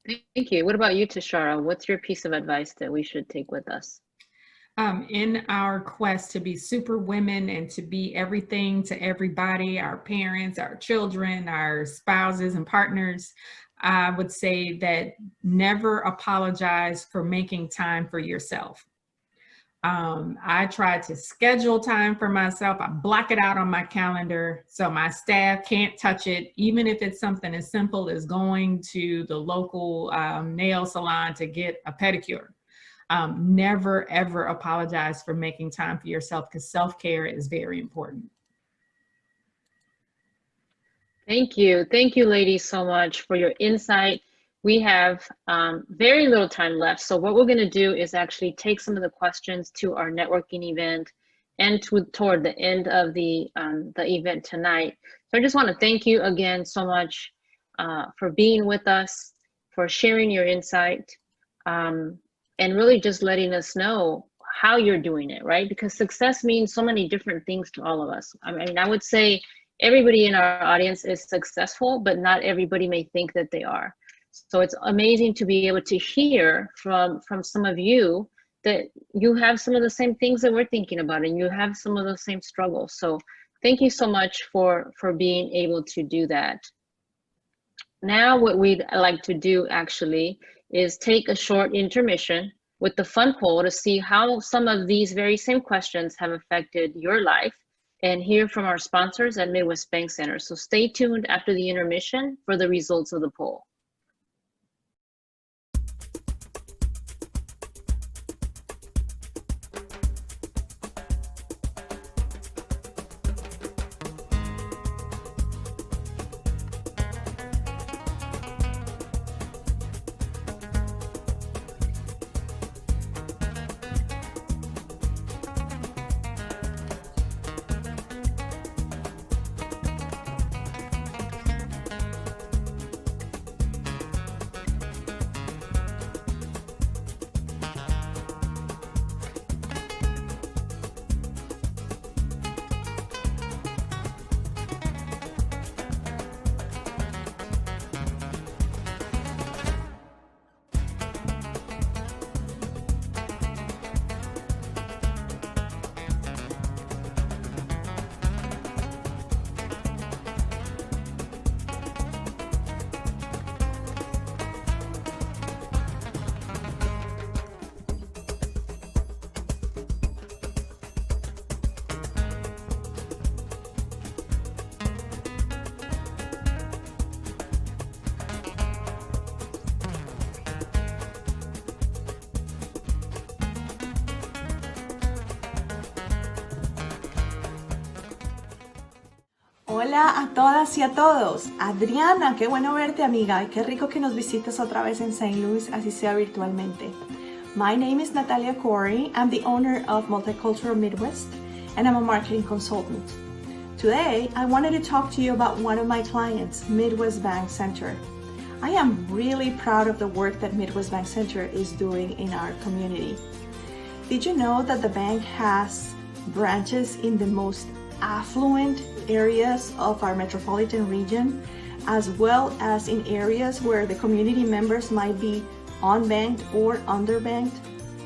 Thank you. What about you, Tashara? What's your piece of advice that we should take with us? In our quest to be super women and to be everything to everybody, our parents, our children, our spouses and partners, I would say that never apologize for making time for yourself. I try to schedule time for myself. I block it out on my calendar so my staff can't touch it, even if it's something as simple as going to the local nail salon to get a pedicure. Never, ever apologize for making time for yourself, because self-care is very important. Thank you. Thank you, ladies, so much for your insight. We have very little time left. So what we're going to do is actually take some of the questions to our networking event and toward the end of the event tonight. So I just want to thank you again so much for being with us, for sharing your insight, and really just letting us know how you're doing it, right? Because success means so many different things to all of us. I mean, I would say everybody in our audience is successful, but not everybody may think that they are. So it's amazing to be able to hear from some of you that you have some of the same things that we're thinking about, and you have some of the same struggles. So thank you so much for being able to do that. Now what we'd like to do actually is take a short intermission with the fun poll to see how some of these very same questions have affected your life, and hear from our sponsors at Midwest BankCentre. So stay tuned after the intermission for the results of the poll. Hola a todas y a todos. Adriana, qué bueno verte, amiga, y qué rico que nos visites otra vez en St. Louis, así sea virtualmente. My name is Natalia Corey. I'm the owner of Multicultural Midwest, and I'm a marketing consultant. Today, I wanted to talk to you about one of my clients, Midwest BankCentre. I am really proud of the work that Midwest BankCentre is doing in our community. Did you know that the bank has branches in the most affluent areas of our metropolitan region, as well as in areas where the community members might be unbanked or underbanked?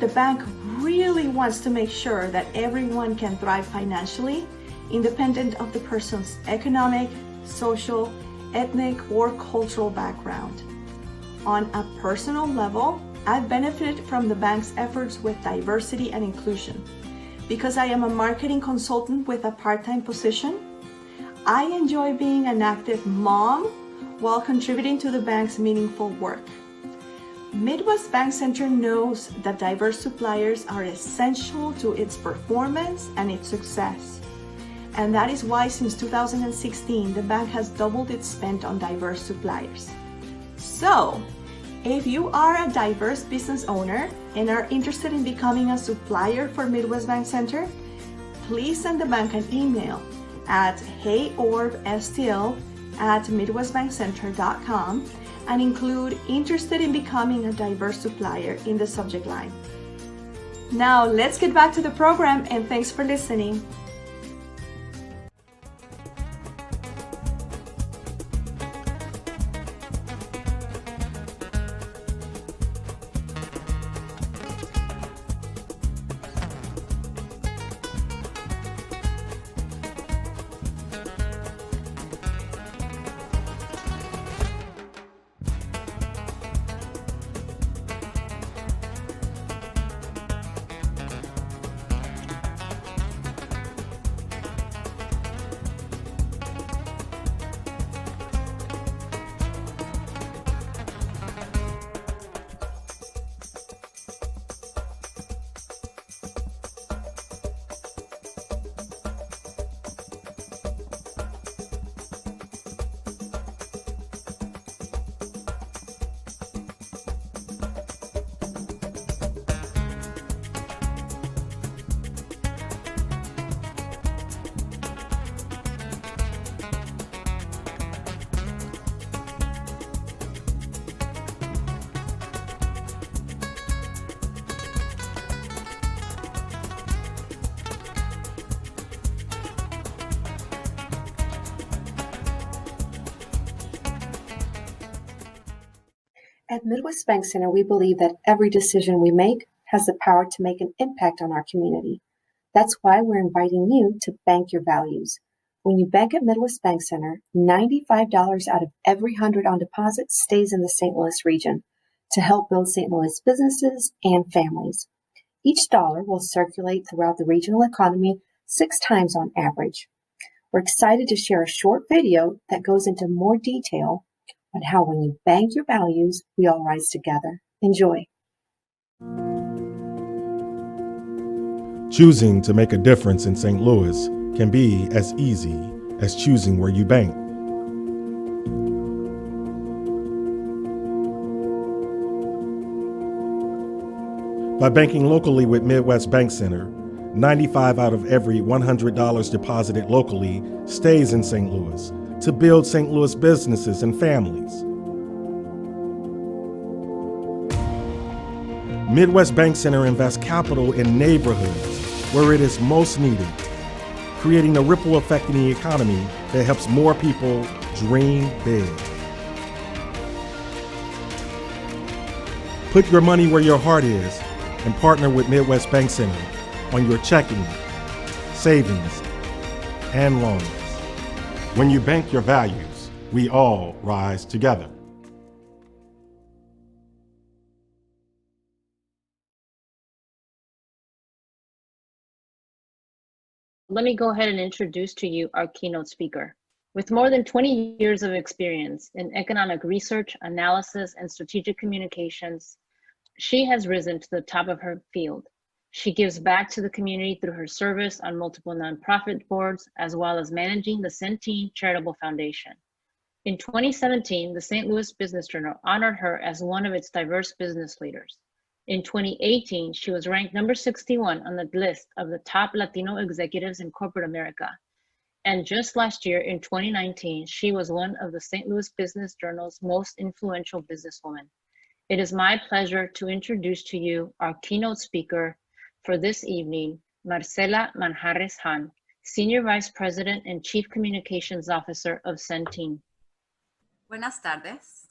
The bank really wants to make sure that everyone can thrive financially, independent of the person's economic, social, ethnic, or cultural background. On a personal level, I've benefited from the bank's efforts with diversity and inclusion. Because I am a marketing consultant with a part-time position, I enjoy being an active mom while contributing to the bank's meaningful work. Midwest BankCentre knows that diverse suppliers are essential to its performance and its success. And that is why since 2016, the bank has doubled its spend on diverse suppliers. So, If you are a diverse business owner and are interested in becoming a supplier for Midwest BankCentre, please send the bank an email at heyorbstl@midwestbankcentre.com and include interested in becoming a diverse supplier in the subject line. Now let's get back to the program, and thanks for listening. At Midwest BankCentre, we believe that every decision we make has the power to make an impact on our community. That's why we're inviting you to bank your values. When you bank at Midwest BankCentre, $95 out of every 100 on deposit stays in the St. Louis region to help build St. Louis businesses and families. Each dollar will circulate throughout the regional economy 6 times on average. We're excited to share a short video that goes into more detail on how when you bank your values, we all rise together. Enjoy. Choosing to make a difference in St. Louis can be as easy as choosing where you bank. By banking locally with Midwest BankCentre, 95 out of every $100 deposited locally stays in St. Louis to build St. Louis businesses and families. Midwest BankCentre invests capital in neighborhoods where it is most needed, creating a ripple effect in the economy that helps more people dream big. Put your money where your heart is and partner with Midwest BankCentre on your checking, savings, and loans. When you bank your values, we all rise together. Let me go ahead and introduce to you our keynote speaker. With more than 20 years of experience in economic research, analysis, and strategic communications, she has risen to the top of her field. She gives back to the community through her service on multiple nonprofit boards, as well as managing the Centene Charitable Foundation. In 2017, the St. Louis Business Journal honored her as one of its diverse business leaders. In 2018, she was ranked number 61 on the list of the top Latino executives in corporate America. And just last year, in 2019, she was one of the St. Louis Business Journal's most influential businesswomen. It is my pleasure to introduce to you our keynote speaker for this evening, Marcela Manjarres-Han, Senior Vice President and Chief Communications Officer of Centene. Buenas tardes.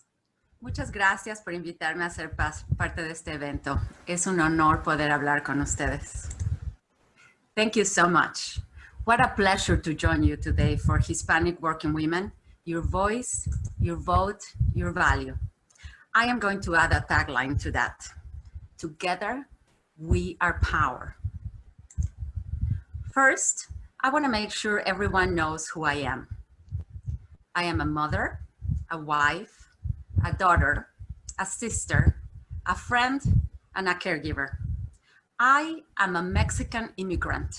Muchas gracias por invitarme a ser parte de este evento. Es un honor poder hablar con ustedes. Thank you so much. What a pleasure to join you today for Hispanic Working Women, your voice, your vote, your value. I am going to add a tagline to that. Together, we are power. First, I want to make sure everyone knows who I am. I am a mother, a wife, a daughter, a sister, a friend, and a caregiver. I am a Mexican immigrant.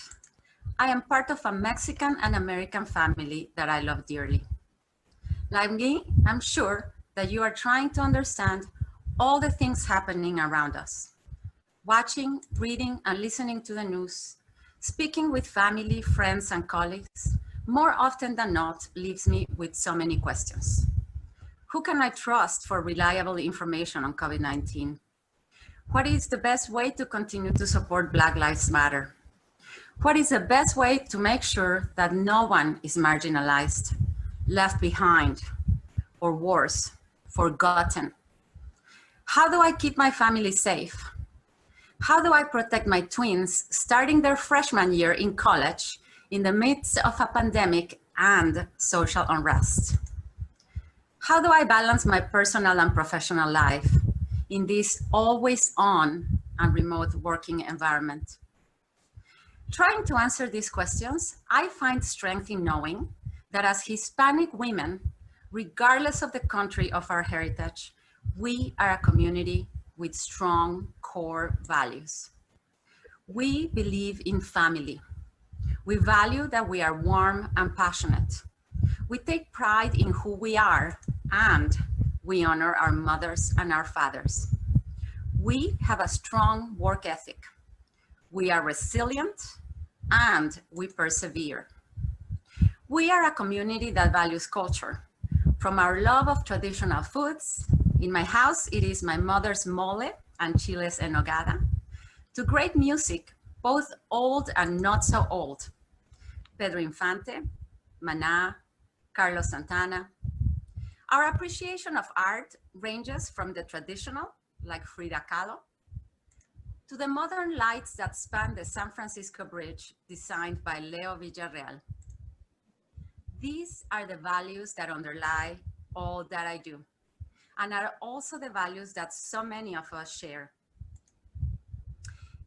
I am part of a Mexican and American family that I love dearly. Like me, I'm sure that you are trying to understand all the things happening around us. Watching, reading, and listening to the news, speaking with family, friends, and colleagues, more often than not, leaves me with so many questions. Who can I trust for reliable information on COVID-19? What is the best way to continue to support Black Lives Matter? What is the best way to make sure that no one is marginalized, left behind, or worse, forgotten? How do I keep my family safe? How do I protect my twins starting their freshman year in college in the midst of a pandemic and social unrest? How do I balance my personal and professional life in this always on and remote working environment? Trying to answer these questions, I find strength in knowing that as Hispanic women, regardless of the country of our heritage, we are a community with strong core values. We believe in family. We value that we are warm and passionate. We take pride in who we are, and we honor our mothers and our fathers. We have a strong work ethic. We are resilient, and we persevere. We are a community that values culture. From our love of traditional foods, in my house, it is my mother's mole and chiles en nogada, to great music, both old and not so old. Pedro Infante, Maná, Carlos Santana. Our appreciation of art ranges from the traditional, like Frida Kahlo, to the modern lights that span the San Francisco Bridge, designed by Leo Villarreal. These are the values that underlie all that I do, and are also the values that so many of us share.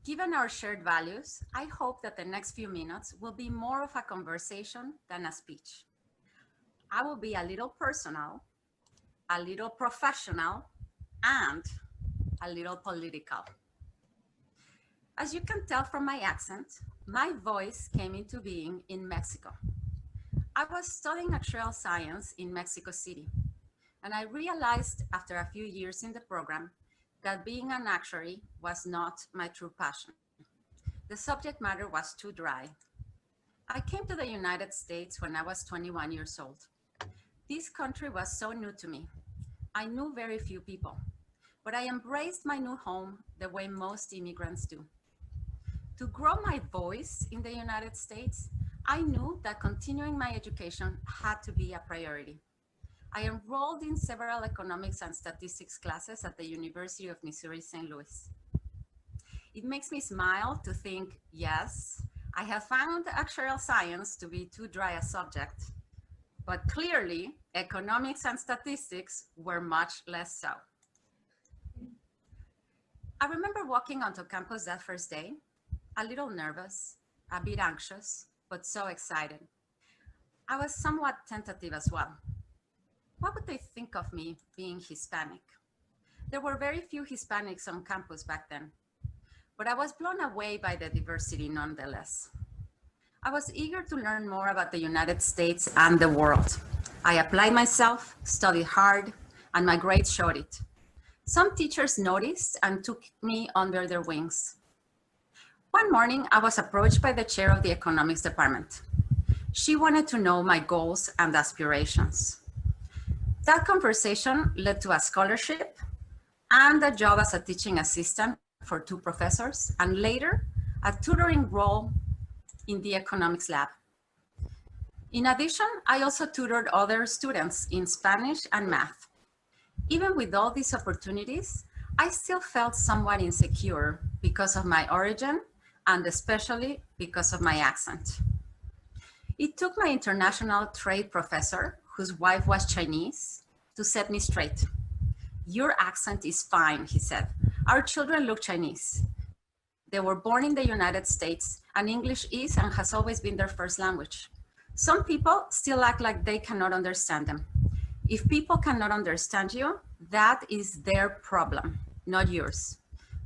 Given our shared values, I hope that the next few minutes will be more of a conversation than a speech. I will be a little personal, a little professional, and a little political. As you can tell from my accent, my voice came into being in Mexico. I was studying actuarial science in Mexico City, and I realized after a few years in the program that being an actuary was not my true passion. The subject matter was too dry. I came to the United States when I was 21 years old. This country was so new to me. I knew very few people, but I embraced my new home the way most immigrants do. To grow my voice in the United States, I knew that continuing my education had to be a priority. I enrolled in several economics and statistics classes at the University of Missouri, St. Louis. It makes me smile to think, yes, I have found actuarial science to be too dry a subject, but clearly economics and statistics were much less so. I remember walking onto campus that first day, a little nervous, a bit anxious, but so excited. I was somewhat tentative as well. What would they think of me being Hispanic? There were very few Hispanics on campus back then, but I was blown away by the diversity nonetheless. I was eager to learn more about the United States and the world. I applied myself, studied hard, and my grades showed it. Some teachers noticed and took me under their wings. One morning, I was approached by the chair of the economics department. She wanted to know my goals and aspirations. That conversation led to a scholarship and a job as a teaching assistant for 2 professors, and later a tutoring role in the economics lab. In addition, I also tutored other students in Spanish and math. Even with all these opportunities, I still felt somewhat insecure because of my origin and especially because of my accent. It took my international trade professor, whose wife was Chinese, to set me straight. Your accent is fine, he said. Our children look Chinese. They were born in the United States, and English is and has always been their first language. Some people still act like they cannot understand them. If people cannot understand you, that is their problem, not yours.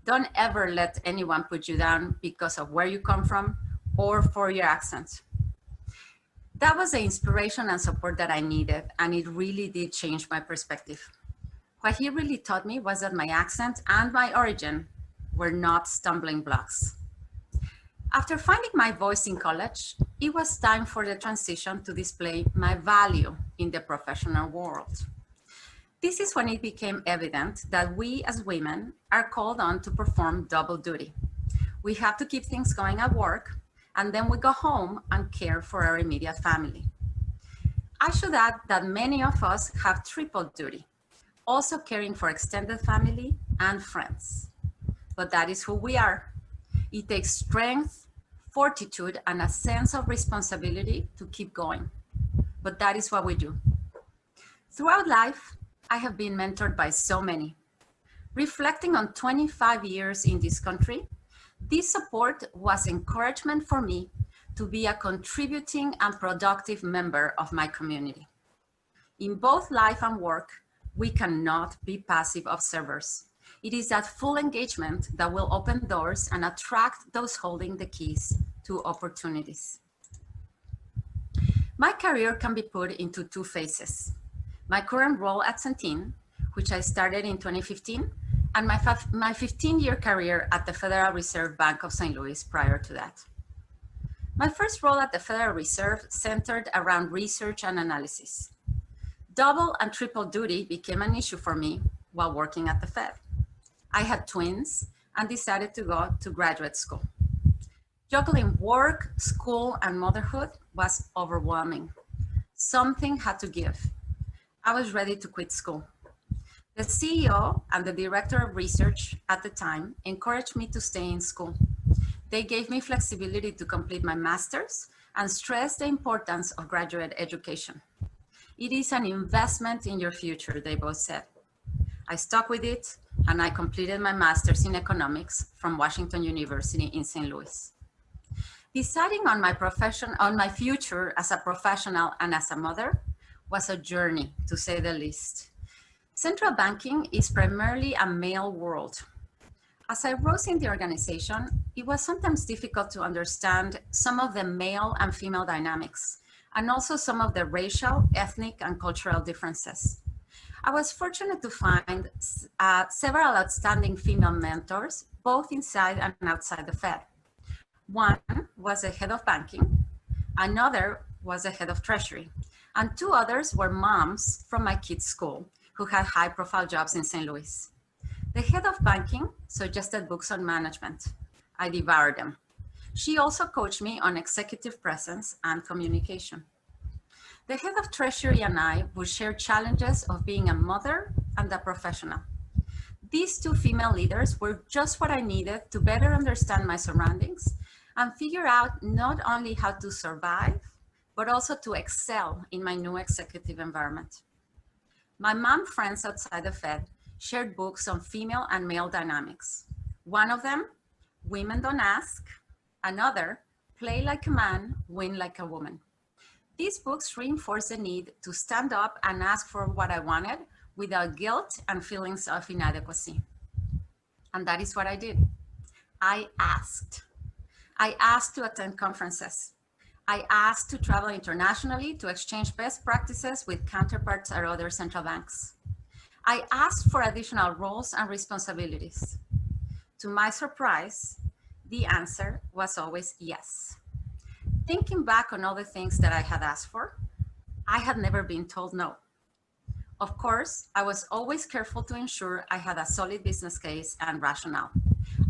Don't ever let anyone put you down because of where you come from or for your accent. That was the inspiration and support that I needed, and it really did change my perspective. What he really taught me was that my accent and my origin were not stumbling blocks. After finding my voice in college, it was time for the transition to display my value in the professional world. This is when it became evident that we as women are called on to perform double duty. We have to keep things going at work, and then we go home and care for our immediate family. I should add that many of us have triple duty, also caring for extended family and friends. But that is who we are. It takes strength, fortitude, and a sense of responsibility to keep going. But that is what we do. Throughout life, I have been mentored by so many. Reflecting on 25 years in this country, this support was encouragement for me to be a contributing and productive member of my community. In both life and work, we cannot be passive observers. It is that full engagement that will open doors and attract those holding the keys to opportunities. My career can be put into two phases. My current role at Centene, which I started in 2015, and my 15-year career at the Federal Reserve Bank of St. Louis prior to that. My first role at the Federal Reserve centered around research and analysis. Double and triple duty became an issue for me while working at the Fed. I had twins and decided to go to graduate school. Juggling work, school, and motherhood was overwhelming. Something had to give. I was ready to quit school. The CEO and the director of research at the time encouraged me to stay in school. They gave me flexibility to complete my master's and stressed the importance of graduate education. It is an investment in your future, they both said. I stuck with it, and I completed my master's in economics from Washington University in St. Louis. Deciding on my future as a professional and as a mother was a journey, to say the least. Central banking is primarily a male world. As I rose in the organization, it was sometimes difficult to understand some of the male and female dynamics, and also some of the racial, ethnic, and cultural differences. I was fortunate to find several outstanding female mentors, both inside and outside the Fed. One was the head of banking, another was the head of treasury, and two others were moms from my kids' school who had high-profile jobs in St. Louis. The head of banking suggested books on management. I devoured them. She also coached me on executive presence and communication. The head of treasury and I would share challenges of being a mother and a professional. These two female leaders were just what I needed to better understand my surroundings and figure out not only how to survive, but also to excel in my new executive environment. My mom friends outside the Fed shared books on female and male dynamics. One of them, Women Don't Ask. Another, Play Like a Man, Win Like a Woman. These books reinforced the need to stand up and ask for what I wanted without guilt and feelings of inadequacy. And that is what I did. I asked. I asked to attend conferences. I asked to travel internationally to exchange best practices with counterparts at other central banks. I asked for additional roles and responsibilities. To my surprise, the answer was always yes. Thinking back on all the things that I had asked for, I had never been told no. Of course, I was always careful to ensure I had a solid business case and rationale.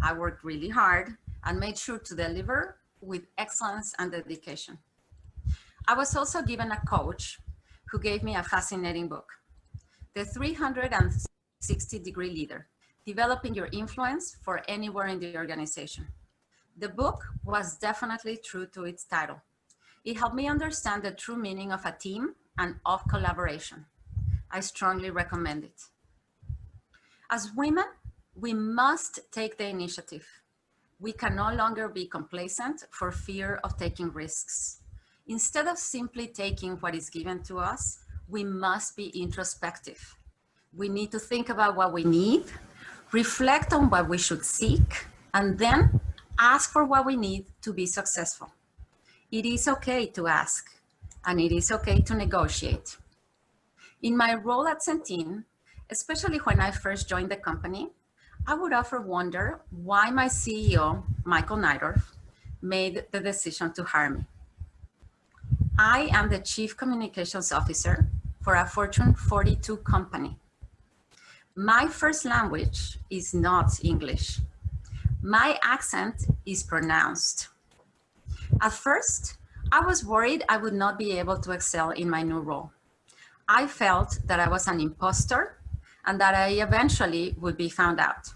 I worked really hard and made sure to deliver with excellence and dedication. I was also given a coach who gave me a fascinating book, The 360-Degree Leader, Developing Your Influence for Anywhere in the Organization. The book was definitely true to its title. It helped me understand the true meaning of a team and of collaboration. I strongly recommend it. As women, we must take the initiative. We can no longer be complacent for fear of taking risks. Instead of simply taking what is given to us, we must be introspective. We need to think about what we need, reflect on what we should seek, and then ask for what we need to be successful. It is okay to ask, and it is okay to negotiate. In my role at Centene, Especially when I first joined the company, I would often wonder why my CEO, Michael Neidorff, made the decision to hire me. I am the Chief Communications Officer for a Fortune 42 company. My first language is not English. My accent is pronounced. At first, I was worried I would not be able to excel in my new role. I felt that I was an imposter and that I eventually would be found out.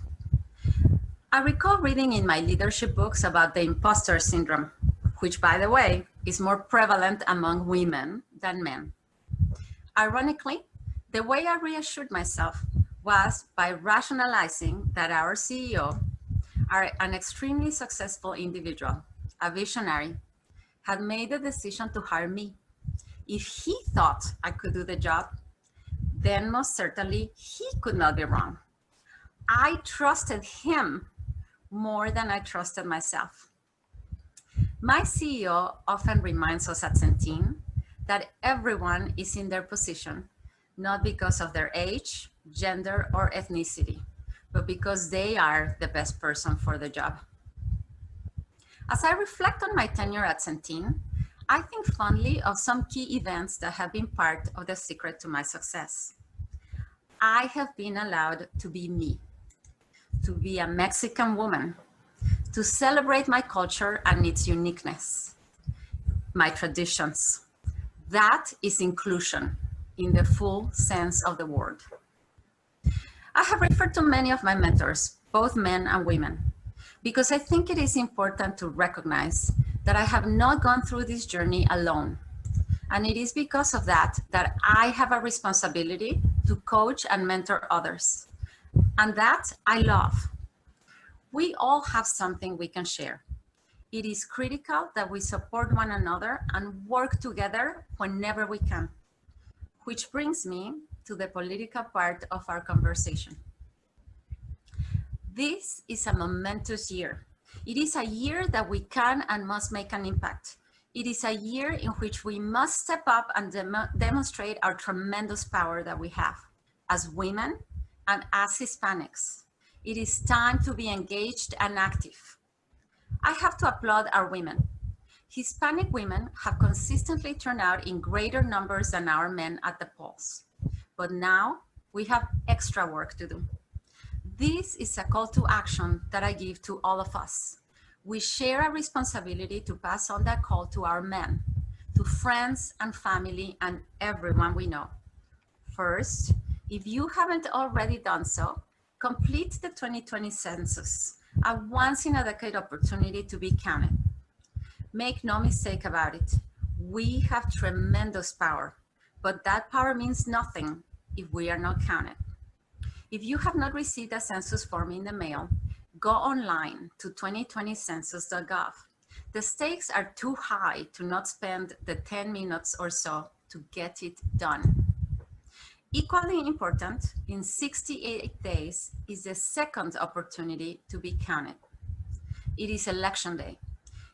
I recall reading in my leadership books about the imposter syndrome, which, by the way, is more prevalent among women than men. Ironically, the way I reassured myself was by rationalizing that our CEO, an extremely successful individual, a visionary, had made the decision to hire me. If he thought I could do the job, then most certainly he could not be wrong. I trusted him more than I trusted myself. My CEO often reminds us at Centene that everyone is in their position, not because of their age, gender, or ethnicity, but because they are the best person for the job. As I reflect on my tenure at Centene, I think fondly of some key events that have been part of the secret to my success. I have been allowed to be me, to be a Mexican woman, to celebrate my culture and its uniqueness, my traditions. That is inclusion in the full sense of the word. I have referred to many of my mentors, both men and women, because I think it is important to recognize that I have not gone through this journey alone. And it is because of that that I have a responsibility to coach and mentor others. And that I love. We all have something we can share. It is critical that we support one another and work together whenever we can. Which brings me to the political part of our conversation. This is a momentous year. It is a year that we can and must make an impact. It is a year in which we must step up and demonstrate our tremendous power that we have as women and as Hispanics. It is time to be engaged and active. I have to applaud our women. Hispanic women have consistently turned out in greater numbers than our men at the polls. But now we have extra work to do. This is a call to action that I give to all of us. We share a responsibility to pass on that call to our men, to friends and family and everyone we know. First, if you haven't already done so, complete the 2020 census, a once-in-a-decade opportunity to be counted. Make no mistake about it, we have tremendous power, but that power means nothing if we are not counted. If you have not received a census form in the mail, go online to 2020census.gov. The stakes are too high to not spend the 10 minutes or so to get it done. Equally important, in 68 days is the second opportunity to be counted. It is election day.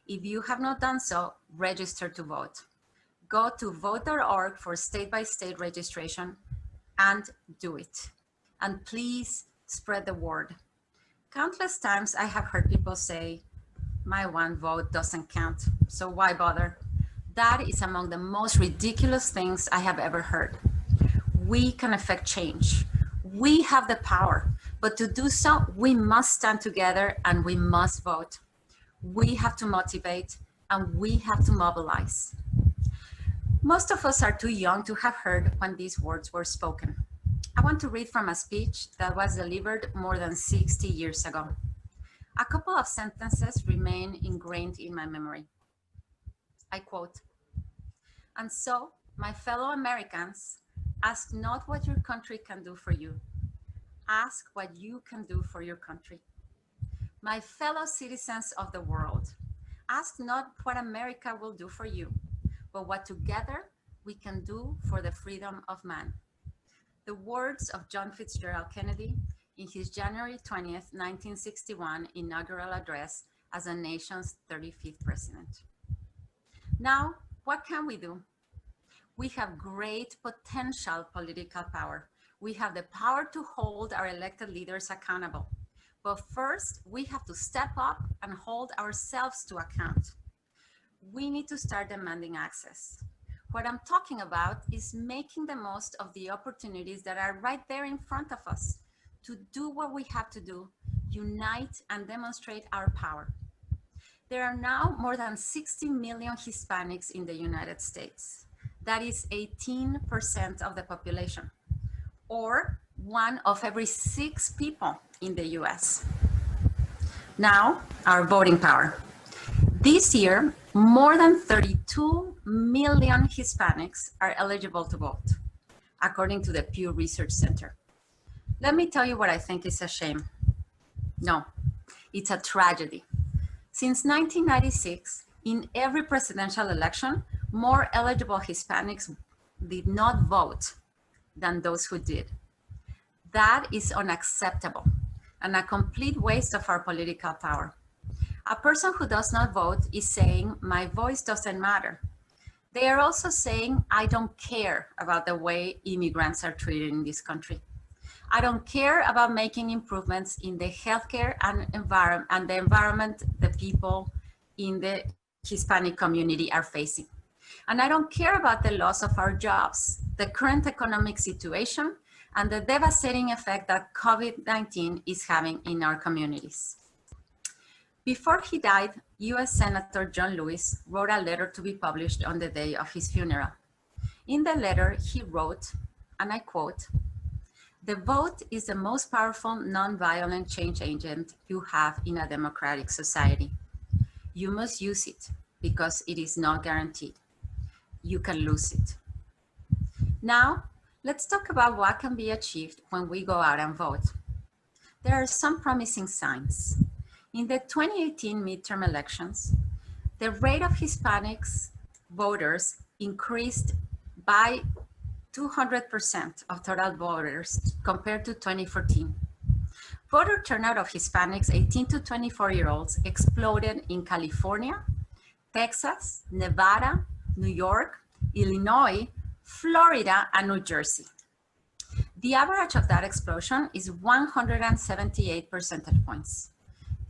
If you have not done so, register to vote. Go to vote.org for state-by-state registration and do it. And please spread the word. Countless times I have heard people say, my one vote doesn't count, so why bother? That is among the most ridiculous things I have ever heard. We can affect change. We have the power, but to do so, we must stand together and we must vote. We have to motivate and we have to mobilize. Most of us are too young to have heard when these words were spoken. I want to read from a speech that was delivered more than 60 years ago. A couple of sentences remain ingrained in my memory. I quote, "And so, my fellow Americans, ask not what your country can do for you. Ask what you can do for your country. My fellow citizens of the world, ask not what America will do for you, but what together we can do for the freedom of man." The words of John Fitzgerald Kennedy in his January 20th, 1961 inaugural address as the nation's 35th president. Now, what can we do? We have great potential political power. We have the power to hold our elected leaders accountable. But first, we have to step up and hold ourselves to account. We need to start demanding access. What I'm talking about is making the most of the opportunities that are right there in front of us to do what we have to do, unite and demonstrate our power. There are now more than 60 million Hispanics in the United States. That is 18% of the population, or 1 of every 6 people in the US. Now, our voting power. This year, more than 32 million Hispanics are eligible to vote, according to the Pew Research Center. Let me tell you what I think is a shame. No, it's a tragedy. Since 1996, in every presidential election, more eligible Hispanics did not vote than those who did. That is unacceptable and a complete waste of our political power. A person who does not vote is saying, my voice doesn't matter. They are also saying, I don't care about the way immigrants are treated in this country. I don't care about making improvements in the healthcare and the environment the people in the Hispanic community are facing. And I don't care about the loss of our jobs, the current economic situation, and the devastating effect that COVID-19 is having in our communities. Before he died, US Senator John Lewis wrote a letter to be published on the day of his funeral. In the letter, he wrote, and I quote, "The vote is the most powerful nonviolent change agent you have in a democratic society. You must use it because it is not guaranteed. You can lose it." Now, let's talk about what can be achieved when we go out and vote. There are some promising signs. In the 2018 midterm elections, the rate of Hispanics voters increased by 200% of total voters compared to 2014. Voter turnout of Hispanics 18 to 24-year-olds exploded in California, Texas, Nevada, New York, Illinois, Florida, and New Jersey. The average of that explosion is 178 percentage points.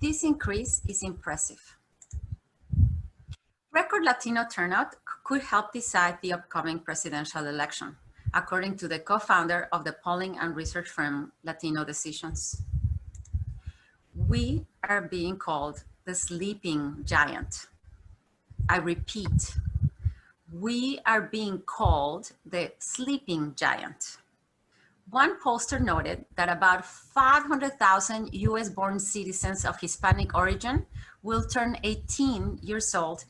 This increase is impressive. Record Latino turnout could help decide the upcoming presidential election, according to the co-founder of the polling and research firm Latino Decisions. We are being called the sleeping giant. I repeat, we are being called the sleeping giant. One pollster noted that about 500,000 US-born citizens of Hispanic origin will turn 18 years old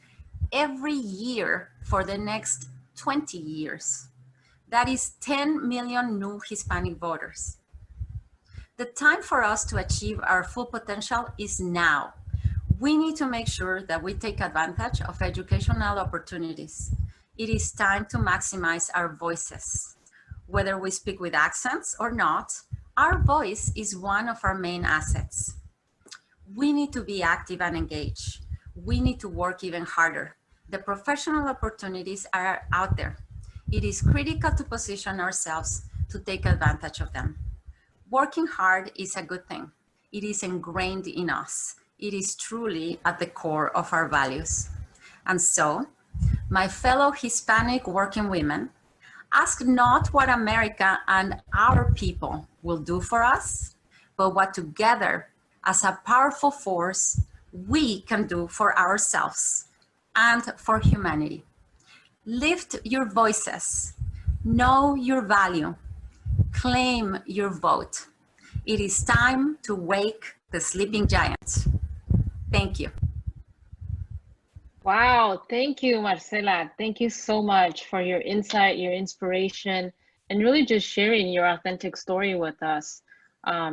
every year for the next 20 years. That is 10 million new Hispanic voters. The time for us to achieve our full potential is now. We need to make sure that we take advantage of educational opportunities. It is time to maximize our voices. Whether we speak with accents or not, our voice is one of our main assets. We need to be active and engaged. We need to work even harder. The professional opportunities are out there. It is critical to position ourselves to take advantage of them. Working hard is a good thing. It is ingrained in us. It is truly at the core of our values. And so, my fellow Hispanic working women, ask not what America and our people will do for us, but what together, as a powerful force, we can do for ourselves and for humanity. Lift your voices, know your value, claim your vote. It is time to wake the sleeping giant. Thank you. Wow, thank you, Marcela. Thank you so much for your insight, your inspiration, and really just sharing your authentic story with us.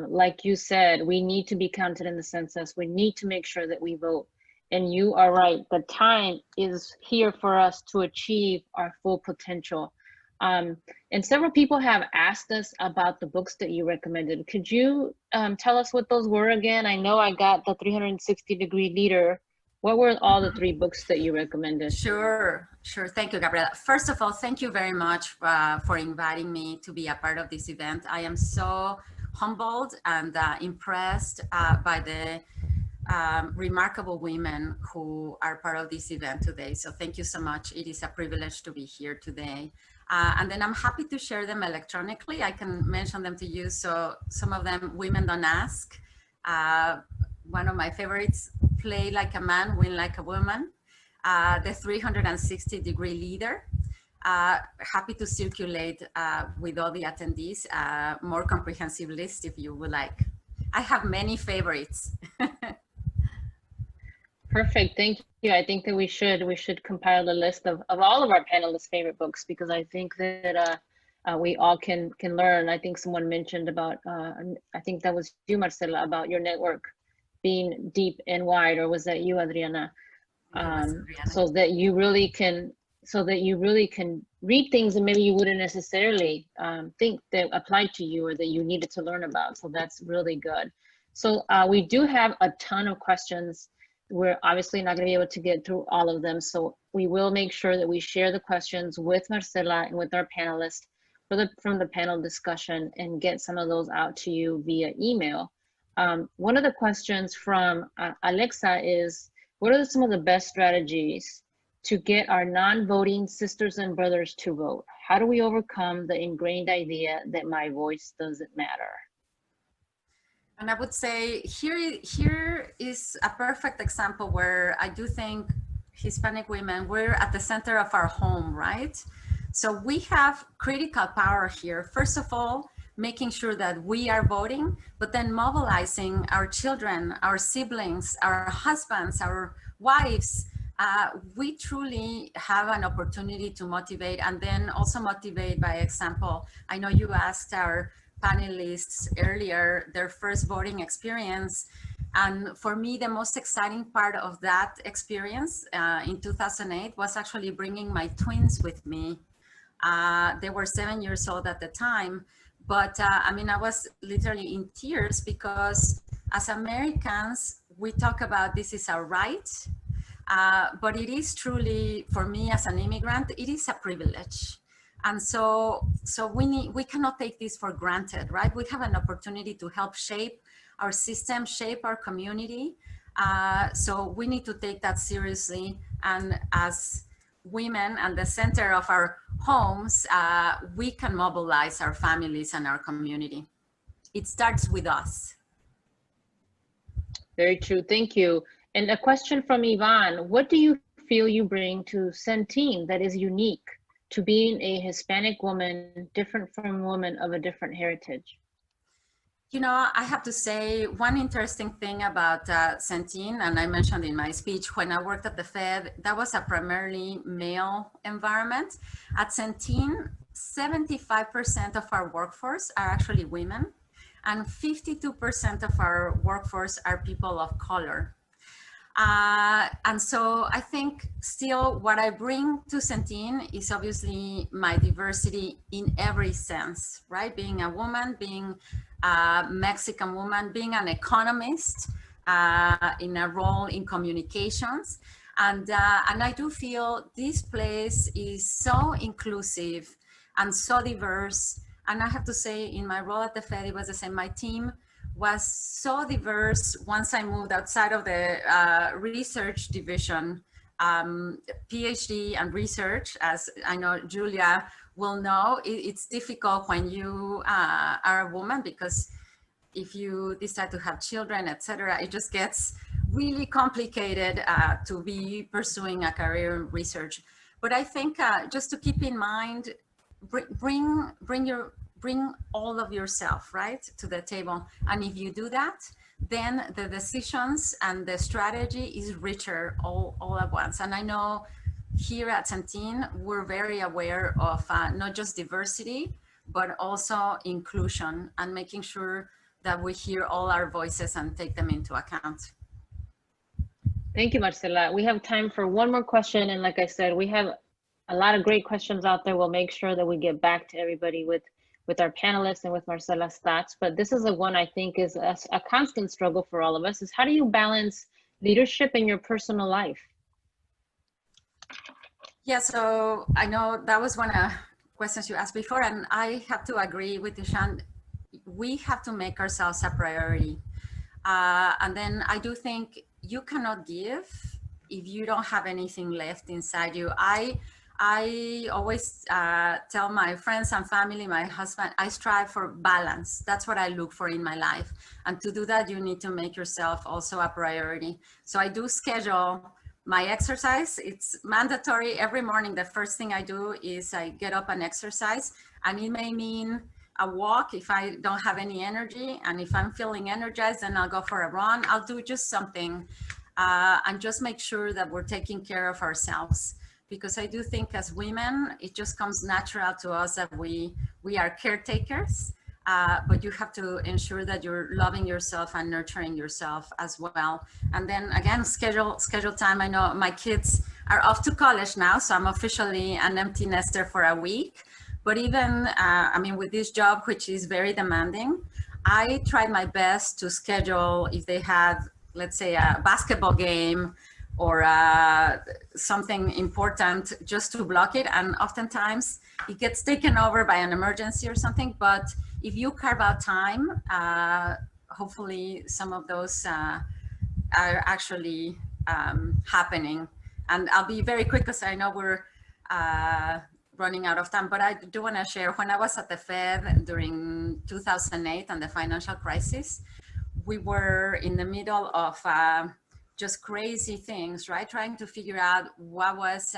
Like you said, we need to be counted in the census. We need to make sure that we vote. And you are right, the time is here for us to achieve our full potential. And several people have asked us about the books that you recommended. Could you tell us what those were again? I know I got the 360-Degree Leader What were all the 3 books that you recommended? Sure. Thank you, Gabriela. First of all, thank you very much for inviting me to be a part of this event. I am so humbled and impressed by the remarkable women who are part of this event today. So thank you so much. It is a privilege to be here today. And then I'm happy to share them electronically. I can mention them to you. So some of them, Women Don't Ask. One of my favorites, Play Like a Man, Win Like a Woman. The 360-Degree Leader. Happy to circulate with all the attendees, more comprehensive list if you would like. I have many favorites. Perfect, thank you. I think that we should compile a list of all of our panelists' favorite books, because I think that we all can learn. I think someone mentioned about, I think that was you, Marcela, about your network being deep and wide, or was that you, Adriana? So that you really can read things that maybe you wouldn't necessarily think that applied to you or that you needed to learn about. So that's really good. So we do have a ton of questions. We're obviously not going to be able to get through all of them. So we will make sure that we share the questions with Marcela and with our panelists from the panel discussion and get some of those out to you via email. One of the questions from Alexa is, what are some of the best strategies to get our non-voting sisters and brothers to vote? How do we overcome the ingrained idea that my voice doesn't matter? And I would say here is a perfect example where I do think Hispanic women, we're at the center of our home, right? So we have critical power here. First of all, making sure that we are voting, but then mobilizing our children, our siblings, our husbands, our wives. We truly have an opportunity to motivate, and then also motivate by example. I know you asked our panelists earlier their first voting experience. And for me, the most exciting part of that experience in 2008 was actually bringing my twins with me. They were 7 years old at the time. But I mean, I was literally in tears because as Americans, we talk about this is our right, but it is truly, for me as an immigrant, it is a privilege. And so we cannot take this for granted, right? We have an opportunity to help shape our system, shape our community. So we need to take that seriously. And as women and the center of our homes, we can mobilize our families and our community. It starts with us. Very true, thank you. And a question from Yvonne, what do you feel you bring to Centene that is unique to being a Hispanic woman, different from a woman of a different heritage? You know, I have to say one interesting thing about Centene, and I mentioned in my speech, when I worked at the Fed, that was a primarily male environment. At Centene, 75% of our workforce are actually women, and 52% of our workforce are people of color. And so I think still what I bring to Centene is obviously my diversity in every sense, right? Being a woman, being a Mexican woman, being an economist in a role in communications. And I do feel this place is so inclusive and so diverse. And I have to say, in my role at the Fed, it was the same. My team was so diverse once I moved outside of the research division, PhD and research, as I know Julia will know, it's difficult when you are a woman, because if you decide to have children, etc., it just gets really complicated to be pursuing a career in research. But I think just to keep in mind, bring all of yourself, right, to the table. And if you do that, then the decisions and the strategy is richer all at once. And I know here at Centene, we're very aware of not just diversity, but also inclusion, and making sure that we hear all our voices and take them into account. Thank you, Marcela. We have time for one more question. And like I said, we have a lot of great questions out there. We'll make sure that we get back to everybody with our panelists and with Marcela's thoughts. But this is one I think is a constant struggle for all of us, is how do you balance leadership in your personal life? Yeah, so I know that was one of the questions you asked before, and I have to agree with Ishan. We have to make ourselves a priority. And then I do think you cannot give if you don't have anything left inside you. I always tell my friends and family, my husband, I strive for balance. That's what I look for in my life. And to do that, you need to make yourself also a priority. So I do schedule my exercise. It's mandatory every morning. The first thing I do is I get up and exercise, and it may mean a walk if I don't have any energy. And if I'm feeling energized, then I'll go for a run. I'll do just something and just make sure that we're taking care of ourselves. Because I do think as women, it just comes natural to us that we are caretakers, but you have to ensure that you're loving yourself and nurturing yourself as well. And then again, schedule time. I know my kids are off to college now, so I'm officially an empty nester for a week. But even, I mean, with this job, which is very demanding, I tried my best to schedule if they had, let's say, a basketball game or something important, just to block it. And oftentimes it gets taken over by an emergency or something. But if you carve out time, hopefully some of those are actually happening. And I'll be very quick because I know we're running out of time, but I do want to share, when I was at the Fed during 2008 and the financial crisis, we were in the middle of just crazy things, right? Trying to figure out what was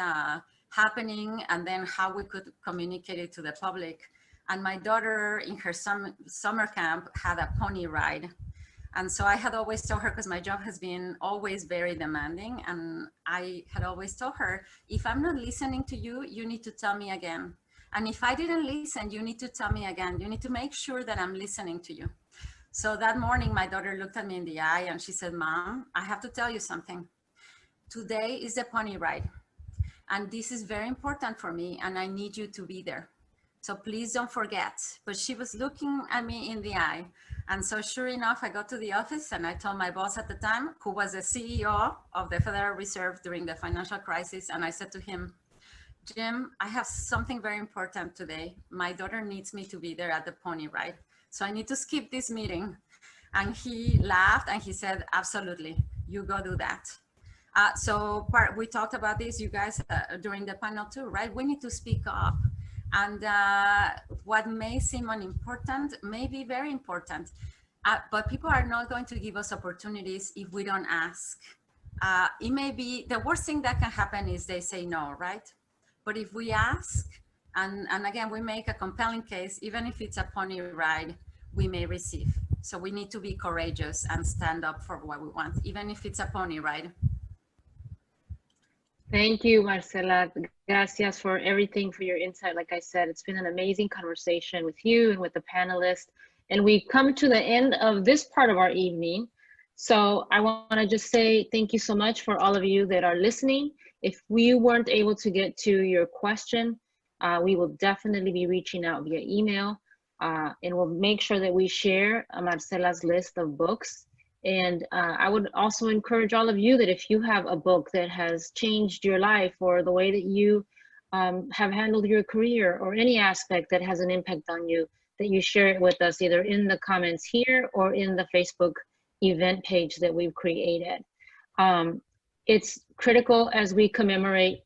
happening and then how we could communicate it to the public. And my daughter in her summer camp had a pony ride. And so I had always told her, because my job has been always very demanding, and I had always told her, if I'm not listening to you, you need to tell me again. And if I didn't listen, you need to tell me again. You need to make sure that I'm listening to you. So that morning, my daughter looked at me in the eye and she said, Mom, I have to tell you something. Today is the pony ride. And this is very important for me, and I need you to be there. So please don't forget. But she was looking at me in the eye. And so sure enough, I got to the office and I told my boss at the time, who was the CEO of the Federal Reserve during the financial crisis. And I said to him, Jim, I have something very important today. My daughter needs me to be there at the pony ride. So I need to skip this meeting. And he laughed and he said, absolutely, you go do that. We talked about this, you guys, during the panel too, right? We need to speak up. And what may seem unimportant may be very important, but people are not going to give us opportunities if we don't ask. It may be, the worst thing that can happen is they say no, right? But if we ask, and again, we make a compelling case, even if it's a pony ride, we may receive. So we need to be courageous and stand up for what we want, even if it's a pony ride. Thank you, Marcela. Gracias for everything, for your insight. Like I said, it's been an amazing conversation with you and with the panelists. And we come to the end of this part of our evening. So I want to just say thank you so much for all of you that are listening. If we weren't able to get to your question, we will definitely be reaching out via email, and we'll make sure that we share Marcela's list of books. And I would also encourage all of you that if you have a book that has changed your life, or the way that you have handled your career, or any aspect that has an impact on you, that you share it with us either in the comments here or in the Facebook event page that we've created. It's critical as we commemorate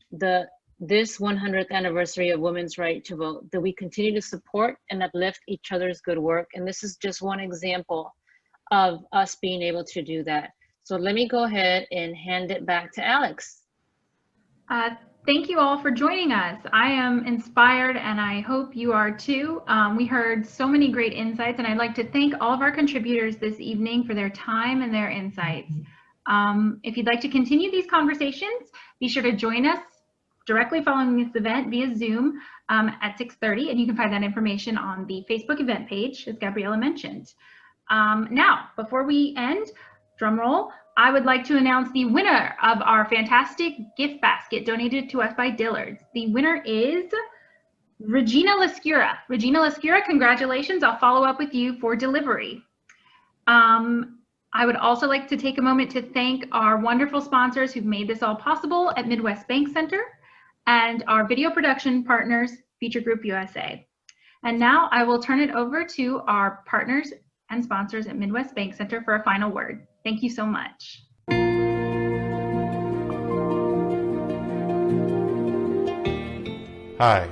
this 100th anniversary of women's right to vote, that we continue to support and uplift each other's good work. And this is just one example of us being able to do that. So let me go ahead and hand it back to Alex. Thank you all for joining us. I am inspired, and I hope you are too. We heard so many great insights, and I'd like to thank all of our contributors this evening for their time and their insights. If you'd like to continue these conversations, be sure to join us directly following this event via Zoom at 6:30, and you can find that information on the Facebook event page, as Gabriela mentioned. Now, before we end, drum roll, I would like to announce the winner of our fantastic gift basket donated to us by Dillard's. The winner is Regina Lascura. Regina Lascura, congratulations. I'll follow up with you for delivery. I would also like to take a moment to thank our wonderful sponsors who've made this all possible at Midwest BankCentre and our video production partners, Feature Group USA. And now I will turn it over to our partners and sponsors at Midwest BankCentre for a final word. Thank you so much. Hi,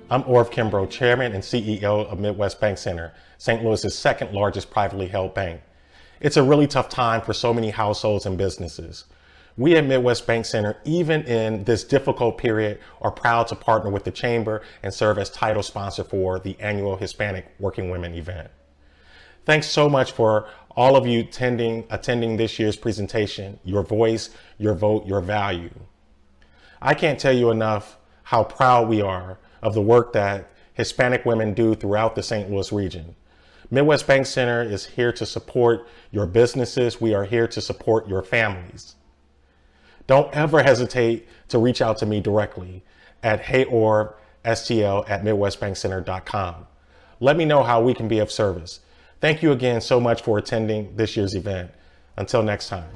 I'm Orv Kimbrough, Chairman and CEO of Midwest BankCentre, St. Louis's second largest privately held bank. It's a really tough time for so many households and businesses. We at Midwest BankCentre, even in this difficult period, are proud to partner with the Chamber and serve as title sponsor for the annual Hispanic Working Women event. Thanks so much for all of you attending this year's presentation, Your Voice, Your Vote, Your Value. I can't tell you enough how proud we are of the work that Hispanic women do throughout the St. Louis region. Midwest BankCentre is here to support your businesses. We are here to support your families. Don't ever hesitate to reach out to me directly at heyorstl@midwestbankcentre.com. Let me know how we can be of service. Thank you again so much for attending this year's event. Until next time.